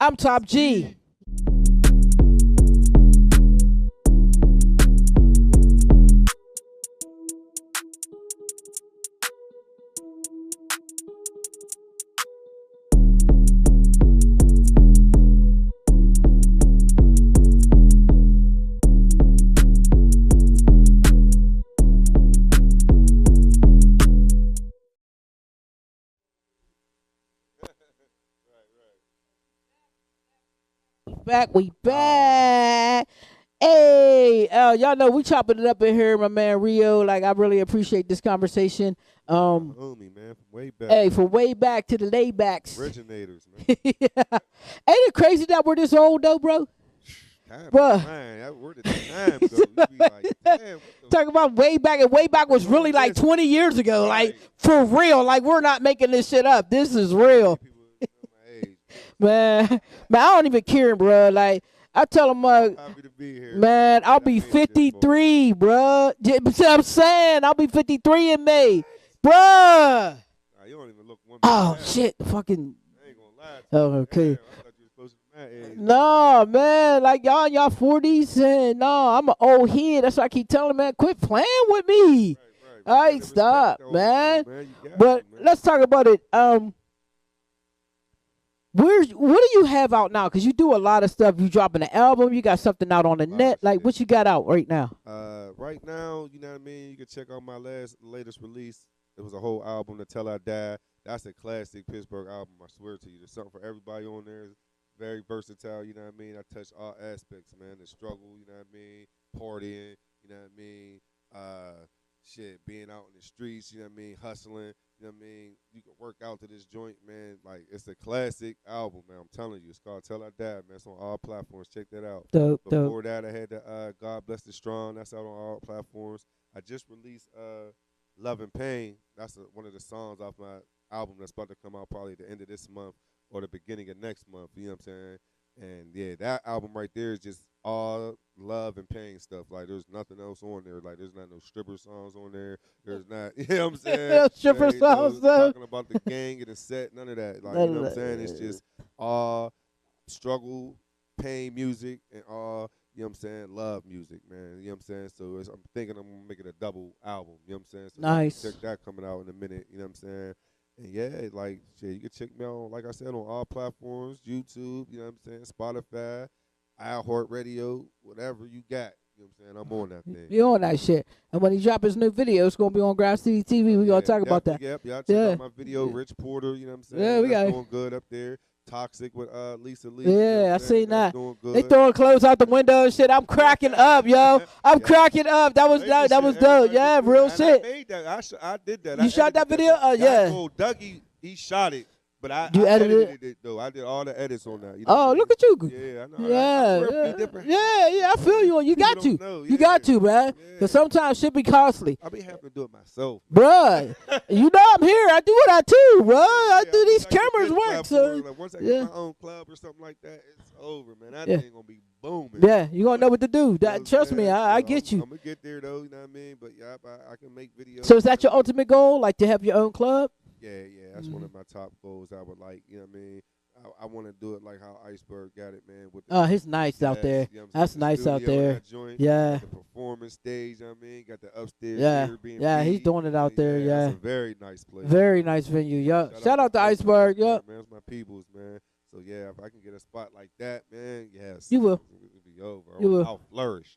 I'm Top G. We back. Hey, y'all know we chopping it up in here, my man Rio. Like, I really appreciate this conversation. Homie, man, from way back. Hey, from way back to the laybacks. Originators, man. Yeah. Ain't it crazy that we're this old, though, bro? Bro, where did the time go? You be like, damn, talking about way back, and way back was really like 20 years ago. Like, for real. Like, we're not making this shit up. This is real. Man, I don't even care, bro. Like, I tell them, man, I'll be 53, bro. See what I'm saying? I'll be 53 in May, bro. Nah, you don't even look one. Oh shit, fucking. I ain't gonna lie. Oh, okay. Damn, I thought you were supposed to be my age. No, man, like y'all in y'all 40s, and no, I'm an old head. That's why I keep telling, man, quit playing with me. Right. All right, stop, man. But let's talk about it. What do you have out now? Because you do a lot of stuff. You dropping an album. You got something out on the net. Like, what you got out right now? Right now, you know what I mean? You can check out my latest release. It was a whole album, Till I Die. That's a classic Pittsburgh album, I swear to you. There's something for everybody on there. It's very versatile, you know what I mean? I touch all aspects, man. The struggle, you know what I mean? Partying, you know what I mean? Being out in the streets, you know what I mean? Hustling, You know what I mean? You can work out to this joint, man. Like, it's a classic album, man. I'm telling you. It's called Tell Our Dad, man. It's on all platforms. Check that out. Dope. Before that, I had the God Bless the Strong. That's out on all platforms. I just released Love and Pain. That's one of the songs off my album that's about to come out probably at the end of this month or the beginning of next month. You know what I'm saying? And, yeah, that album right there is just all love and pain stuff. Like, there's nothing else on there. Like, there's not no stripper songs on there. There's not, you know what I'm saying? Stripper songs, talking about the gang and the set, none of that. Like, you know what I'm saying? It's just all struggle, pain music, and all, you know what I'm saying, love music, man. You know what I'm saying? So I'm thinking I'm going to make it a double album. You know what I'm saying? So nice. Check that coming out in a minute. You know what I'm saying? And yeah, like, shit, you can check me out, like I said, on all platforms, YouTube, you know what I'm saying, Spotify, iHeartRadio, whatever you got. You know what I'm saying? I'm on that thing. You on that shit. And when he drop his new video, it's going to be on Grande City TV. We're going to talk about that. Yep, y'all check out my video, Rich Porter, you know what I'm saying? Yeah, we got doing good up there. Toxic with Lisa Lee. Yeah, you know I seen that. They good. throwing clothes out the window and shit. I'm cracking up, yo. I'm cracking up. That was dope. Yeah, real shit. I made that. I did that. You shot that video? Yeah. Dougie, he shot it. But I edited it though. I did all the edits on that. You know look at you. Yeah, I know. Yeah, I feel you. You got to. You got to, man. Because sometimes shit be costly. I be having to do it myself. Bruh, you know I'm here. I do what I do, bro. I do these cameras work. So like once I get my own club or something like that, it's over, man. That thing gonna be booming. Yeah, you gonna know what to do. Trust me, I get you. I'm gonna get there though. You know what I mean? But yeah, I can make videos. So is that your ultimate goal, like to have your own club? Yeah, that's one of my top goals. I would like, you know what I mean? I want to do it like how Iceberg got it, man. With he's nice out there. You know that's nice out there. Yeah. The performance stage, you know what I mean? Got the upstairs. Yeah, he's doing it out there. Yeah. It's a very nice place. Very nice venue. Yeah. Shout out to Iceberg. Yeah. Man, it's my peoples, man. So yeah, if I can get a spot like that, man, yes. You will. It'll be over. You will. I'll flourish.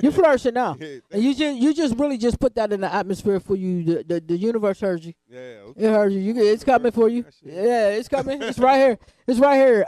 You're flourishing now, and you just really just put that in the atmosphere for you. The universe heard you. Yeah, okay. It heard you. It's coming for you. Yeah, it's coming. It's right here. It's right here.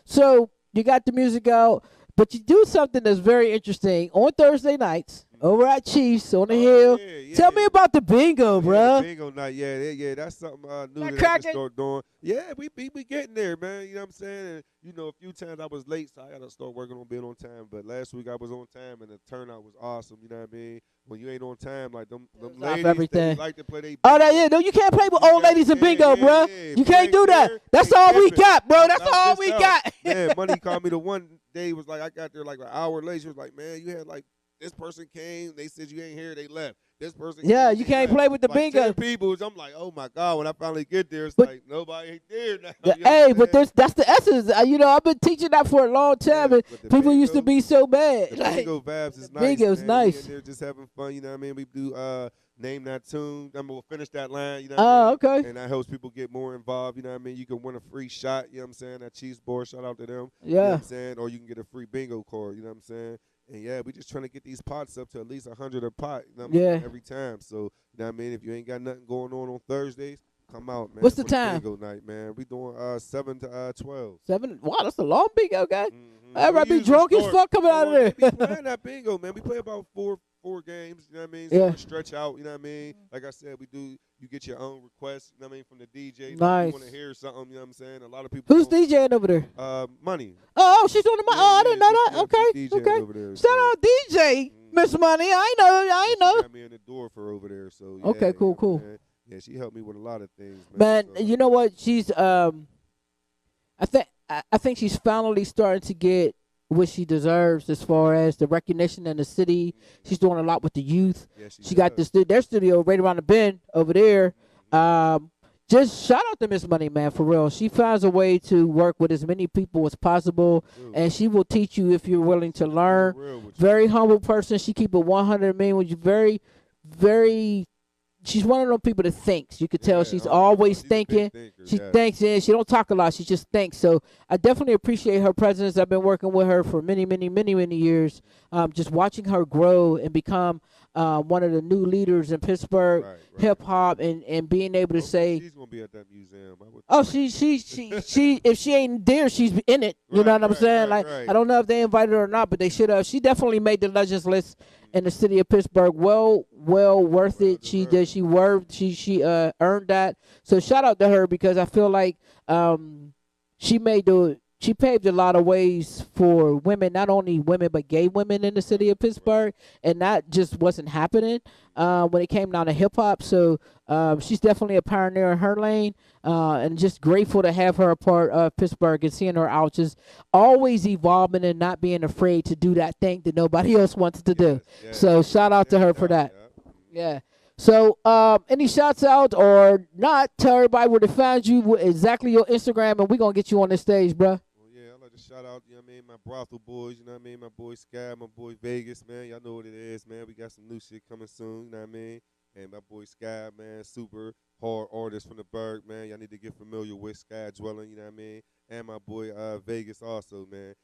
So you got the music out, but you do something that's very interesting on Thursday nights over at Chiefs on the Hill. Yeah. Tell me about the bingo, bro. The bingo night, yeah. That's something new that I can start doing. Yeah, we getting there, man. You know what I'm saying? And, you know, a few times I was late, so I got to start working on being on time. But last week I was on time, and the turnout was awesome. You know what I mean? When you ain't on time, like them ladies, they like to play they bingo. No, you can't play with old ladies in bingo, bro. You can't do that. That's all we got, bro. That's all we got. Man, Money called me the one day, was like, I got there like an hour late. She was like, man, you had like, this person came, they said you ain't here, they left. This person came, you can't play with the like bingo. 10 people. I'm like, oh my God, when I finally get there, it's like nobody ain't there now. That's the essence. You know, I've been teaching that for a long time, and people bingo, used to be so bad. The bingo vibes is nice. Bingo's nice. They're just having fun, you know what I mean? We do name that tune. Then we'll finish that line, you know what I mean? Okay. And that helps people get more involved, you know what I mean? You can win a free shot, you know what I'm saying? That Chiefs board, shout out to them. Yeah. You know what I'm saying? Or you can get a free bingo card, you know what I'm saying? And yeah, we just trying to get these pots up to at least 100 a pot, you know what I mean? Every time. So, you know what I mean? If you ain't got nothing going on Thursdays, come out, man. What's the time? Bingo night, man. We doing 7 to 12. 7? Wow, that's a long bingo, guy. Everybody be drunk as fuck coming out of there. We playing that bingo, man. We play about four games, you know what I mean? So we stretch out, you know what I mean? Like I said, you get your own requests, you know what I mean, from the DJ. Nice. You want to hear something, you know what I'm saying? A lot of people. Who's DJing over there? Money. Oh, she's on the money. I didn't know that. Okay. Over there, shout out DJ, Miss Money. I know. She got me in the door for over there, so yeah. Okay, cool. Man. Yeah, she helped me with a lot of things, man. So. You know what? She's I think she's finally starting to get what she deserves as far as the recognition in the city. She's doing a lot with the youth. Yeah, she got their studio right around the bend over there. Just shout out to Miss Money, man, for real. She finds a way to work with as many people as possible, and she will teach you if you're willing to learn. Very humble person. She keep it 100 million, which is very, very. She's one of those people that thinks. You could tell she's always thinking. She thinks, and she don't talk a lot. She just thinks. So I definitely appreciate her presence. I've been working with her for many, many, many, many years. Just watching her grow and become one of the new leaders in Pittsburgh hip hop, and being able to say she's gonna be at that museum. she if she ain't there, she's in it. You know what I'm saying? I don't know if they invited her or not, but they should have. She definitely made the Legends list in the city of Pittsburgh. Well worth it. She earned that. So shout out to her, because I feel like she paved a lot of ways for women, not only women, but gay women in the city of Pittsburgh. And that just wasn't happening when it came down to hip hop. So she's definitely a pioneer in her lane, and just grateful to have her a part of Pittsburgh and seeing her out, just always evolving and not being afraid to do that thing that nobody else wants to do. So shout out to her for that. Yeah. So any shouts out or not, tell everybody where to find you, exactly your Instagram, and we're going to get you on this stage, bruh. Shout out, you know what I mean, my brothel boys, you know what I mean, my boy Sky, my boy Vegas, man. Y'all know what it is, man. We got some new shit coming soon, you know what I mean? And my boy Sky, man, super hard artist from the Berg, man. Y'all need to get familiar with Sky Dwelling, you know what I mean? And my boy Vegas also, man.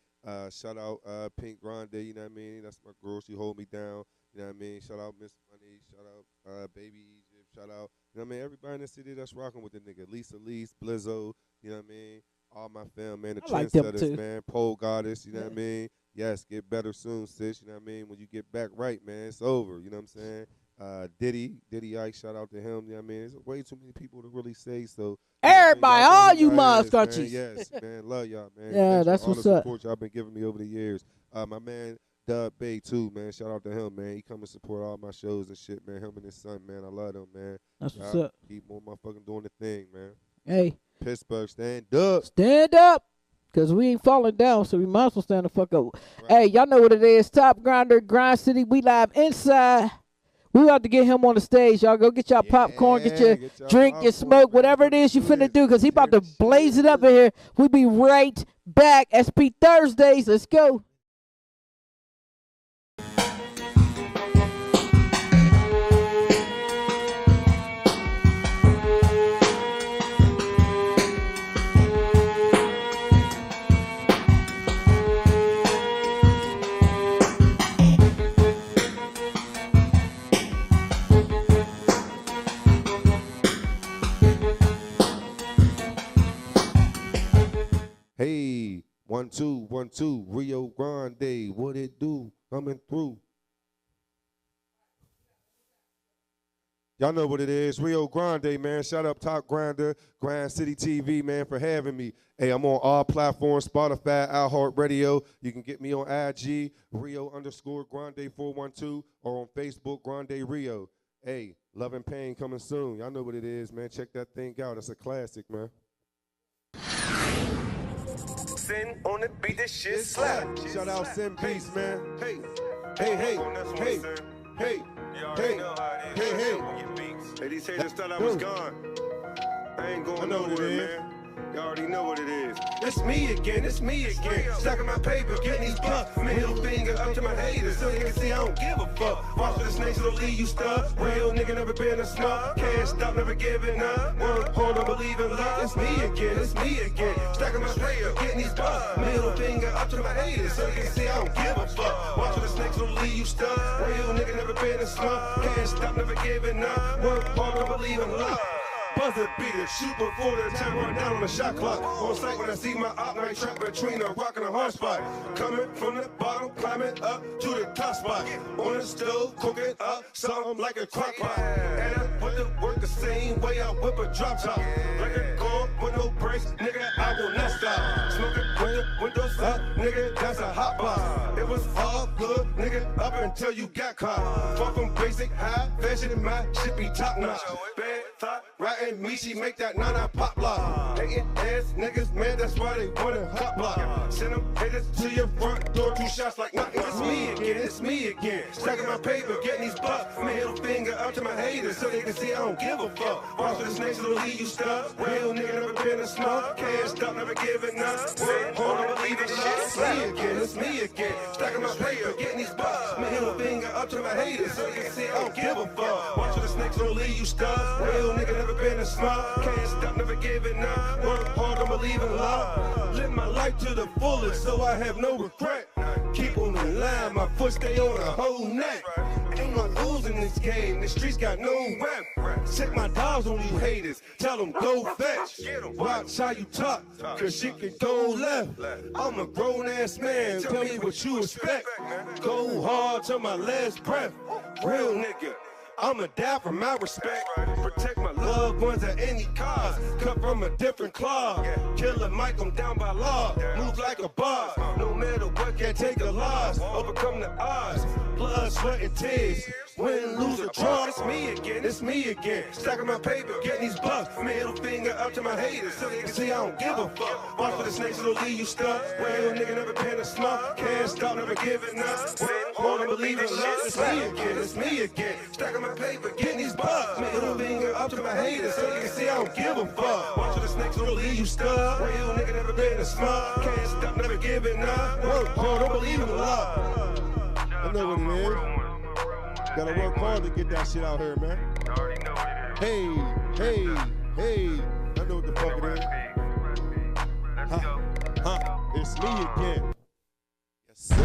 Shout out Pink Grande, you know what I mean? That's my girl. She hold me down, you know what I mean? Shout out Miss Money. Shout out Baby Egypt. Shout out, you know what I mean? Everybody in the city that's rocking with the nigga. Lisa Lease, Blizzo, you know what I mean? All my fam, man, the trendsetters, man, Pole Goddess, you know what I mean? Yes, get better soon, sis, you know what I mean? When you get back right, man, it's over, you know what I'm saying? Diddy Ike, shout out to him, you know what I mean? There's way too many people to really say, so. Everybody, all you moms, countries. Yes, man, love y'all, man. Yeah, that's what's up. All the support y'all been giving me over the years. My man, Dub Bay, too, man, shout out to him, man. He come and support all my shows and shit, man. Him and his son, man, I love them, man. That's what's up. Keep on motherfucking doing the thing, man. Hey. Pittsburgh, stand up. Stand up. Because we ain't falling down, so we might as well stand the fuck up. Right. Hey, y'all know what it is. Top Grinder, Grind City. We live inside. We about to get him on the stage. Y'all go get y'all popcorn, get your drink, your smoke, whatever it is you finna do, because he about to blaze it up in here. We be right back. SP Thursdays. Let's go. Hey, 1 2 1 2, Rio Grande, what it do? Coming through. Y'all know what it is, Rio Grande, man. Shout out Top Grinder, Grand City TV, man, for having me. Hey, I'm on all platforms, Spotify, iHeartRadio. You can get me on IG, Rio_Grande 412, or on Facebook, Grande Rio. Hey, Love and Pain coming soon. Y'all know what it is, man. Check that thing out. It's a classic, man. Sin on the beat, this shit slap. Shout out Sin Beast, man. Hey, hey, hey, hey, hey, hey, hey, hey. Hey, these haters thought I was gone. I ain't going nowhere, man. You already know what it is. It's me again, it's me again. Stacking my paper, getting these bucks. Middle finger up to my haters, so they can see I don't give a fuck. Watch for the snakes, it'll leave you stuck. Real nigga never been a smug. Can't stop, never giving up. Work hard, don't believe in love. It's me again, it's me again. Stacking my paper, getting these bucks. Middle finger up to my haters, so they can see I don't give a fuck. Watch for the snakes, it'll leave you stuck. Real nigga never been a smug. Can't stop, never giving up. Work hard, don't believe in love. Buzzer beater, shoot before the time run down on the shot clock. On sight when I see my op night trap between a rock and a hard spot. Coming from the bottom, climbing up to the top spot. On the stove, cooking up something like a crock pot. And I put the work the same way I whip a drop top. Like a car with no brakes, nigga, I will not stop. Smoking with the windows up, nigga, that's a hot box. It was all good, nigga, up until you got caught. Far from basic, high fashion, and my shit be top notch. Bad thought, right in me, she make that nana pop lock. Hating ass niggas, man, that's why they want it hot block. Send them haters to your front door, 2 shots like nothing. It's me again, it's me again. Stacking my paper, getting these bucks. Middle finger up to my haters, so they can see I don't give a fuck. Watch for the snakes, it'll leave you stuck. Real nigga never been a smug. Can't stop, never giving up. Hold on, believe it, shit. It's me again, it's me again. Stacking my paper, getting these bucks. Middle finger up to my haters, so they can see I don't give a fuck. Watch for the snakes, it'll leave you stuck. Real nigga never been a smug. Can't stop, never giving up. Work hard, don't believe in love. Live my life to the fullest, so I have no regret. Keep on the line, my foot stay on the whole neck. Ain't no losing this game, the streets got no rep. Check my dogs on you haters, tell them go fetch. Watch how you talk, cause shit can go left. I'm a grown ass man, tell me what you expect. Go hard till my last breath. Real nigga, I'ma die for my respect. Protect my loved ones at any cost. Cut from a different cloth. Killer Mike, I'm down by law. Move like a boss. No matter what, can't take a loss. Overcome the odds. Blood, sweat, and tears. Win, lose, or draw. It's me again, it's me again. Stacking my paper, getting these bucks. Middle finger up to my haters. So they can see I don't give a fuck. Watch for the snakes, it'll leave you stuck. Real nigga never pen a snuff. Can't stop, never giving up. Wanna believe in love. It's me again, it's me again. Stacking my paper, getting these bucks. Middle finger up to my haters. So you can see I don't give a fuck. Watch for the snakes, it'll leave you stuck. Real nigga never been a smug. Can't stop, never giving up. Work hard, don't believe in love. I know what it is. Gotta work hard to get that shit out here, man. Hey, hey, hey. I know what the fuck it is. It's me again. Yes, sir. Oh,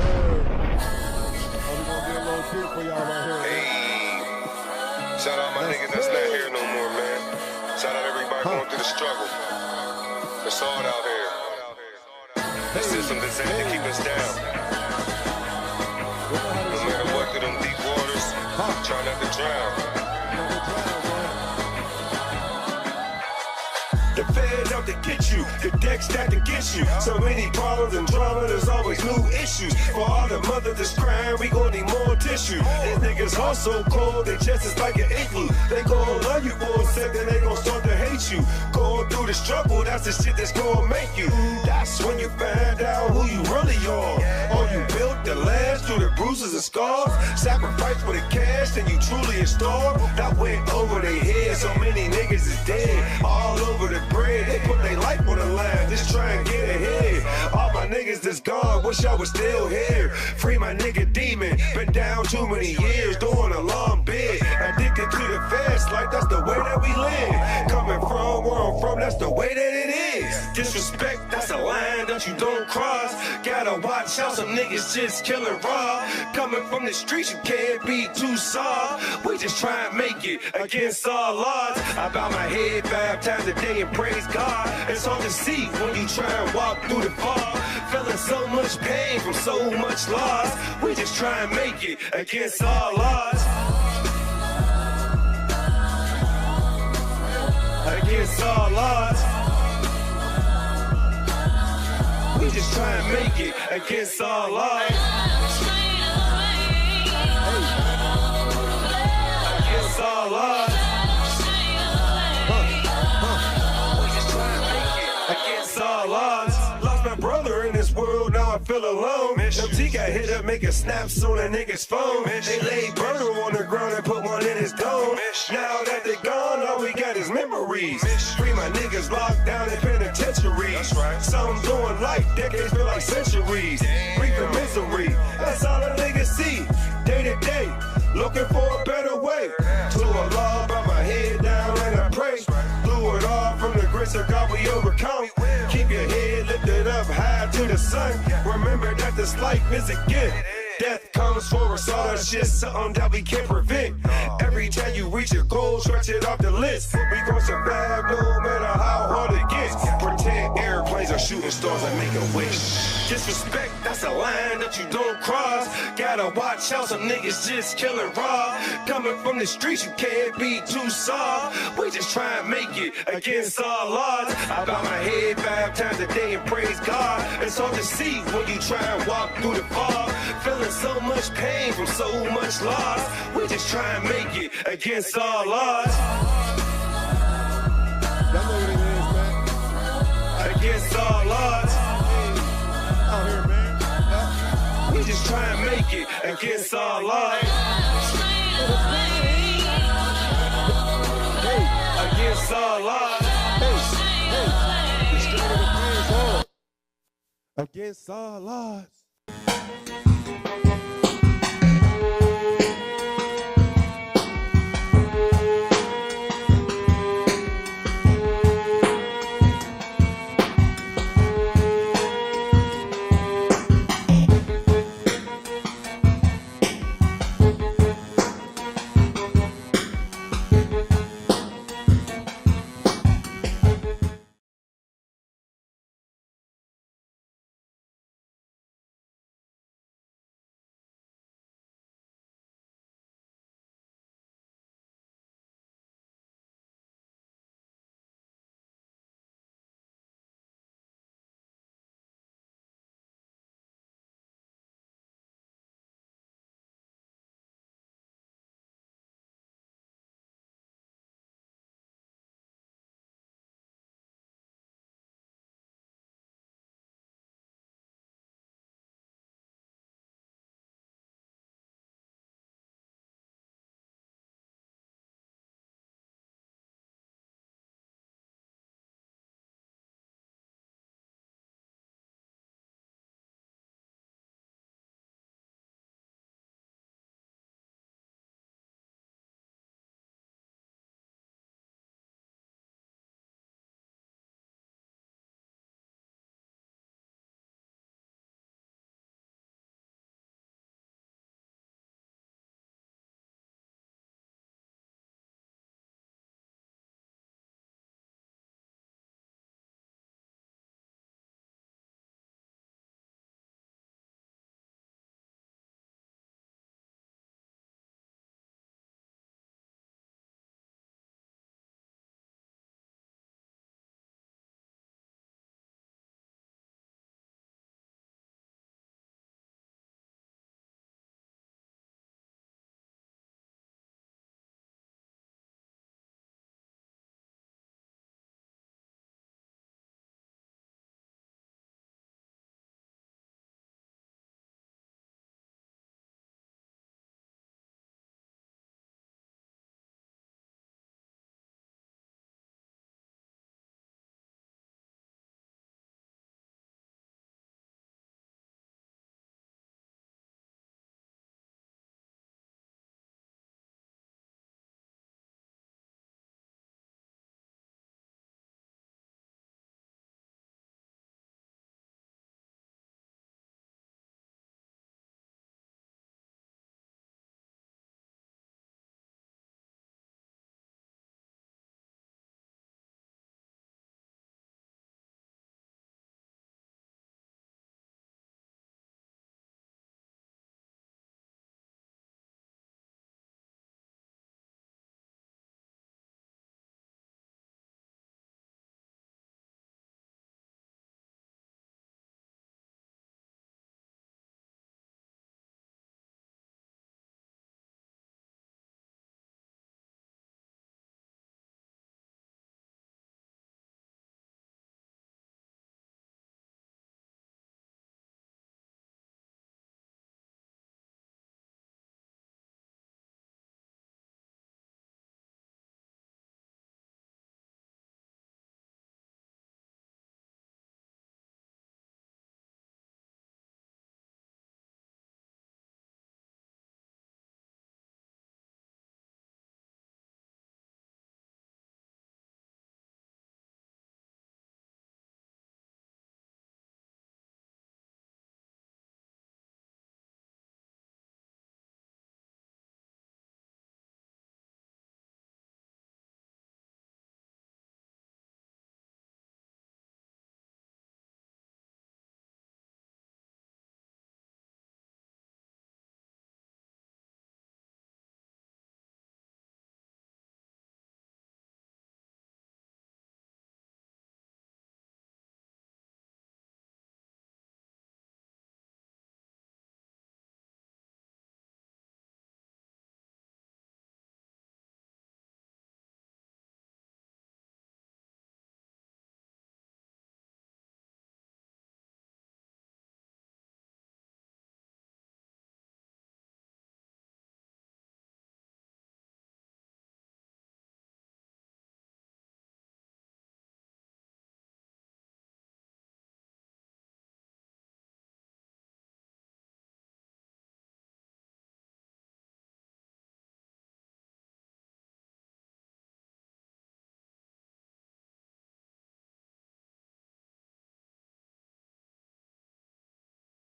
we gonna get a little treat for y'all right here. Hey. Shout out my niggas that's not here no more, man. Shout out everybody going through the struggle. It's hard out here. The system designed to keep us down. No matter what, through them deep waters, try not to drown. The feds out to get you, the deck stacked against you. So many problems and drama, there's always new issues. For all the mothers that's crying, we gon' need more tissue. These niggas all so cold, they chest is like an igloo. They gon' love you for a second, they gon' start to hate you. Going through the struggle, that's the shit that's gon' make you. That's when you find out who you really are. Or you built the last through the bruises and scars. Sacrifice for the cash, and you truly a star. That went over their head, so many niggas is dead. All over the bread, they put their life on the line, just try and get ahead. All my niggas that's gone, wish I was still here. Free my nigga demon, been down too many years, doing a long bid. Addicted to the fast life, that's the way that we live. Coming from where I'm from, that's the way that it is. Disrespect, that's a line that you don't cross. Gotta watch out, some niggas just killing raw. Coming from the streets, you can't be too soft. We just try and make it against all odds. I bow my head 5 times a day and praise God. It's hard to see when you try and walk through the fog. Feeling so much pain from so much loss. We just try and make it against all odds. Against all odds. We just try and make it against all odds. Against all odds. Against all odds. Lost my brother in this world, now I feel alone. MT got hit up making snaps on a nigga's phone. They laid burner on the ground and put one in his dome. Now that they gone, all we got is memories. Free my niggas locked down in penitentiaries. Some doing life, decades feel like centuries. Reaping misery, that's all a nigga see. Day to day, looking for a better way. To Allah, bow my head down and I pray. Blew it all from the grace of God we overcome. Keep your head lifted up high to the sun. Remember that this life is a gift. Death comes for us all, that's just something that we can't prevent. Every time you reach your goal, stretch it off the list. We gon' survive no matter how hard it gets. Pretend airplanes are shooting stars and make a wish. Disrespect, that's a line that you don't cross. Gotta watch out, some niggas just killing raw. Coming from the streets, you can't be too soft. We just try and make it against all odds. I bow my head 5 times a day and praise God. It's hard to see when you try and walk through the fog. Feeling so much pain from so much loss. We just try and make it against all odds. Y'all know what it is, man. Against all odds. Out here, man. We just try and make it against all odds. Against all odds. The strength of the pain is hard. Against all odds.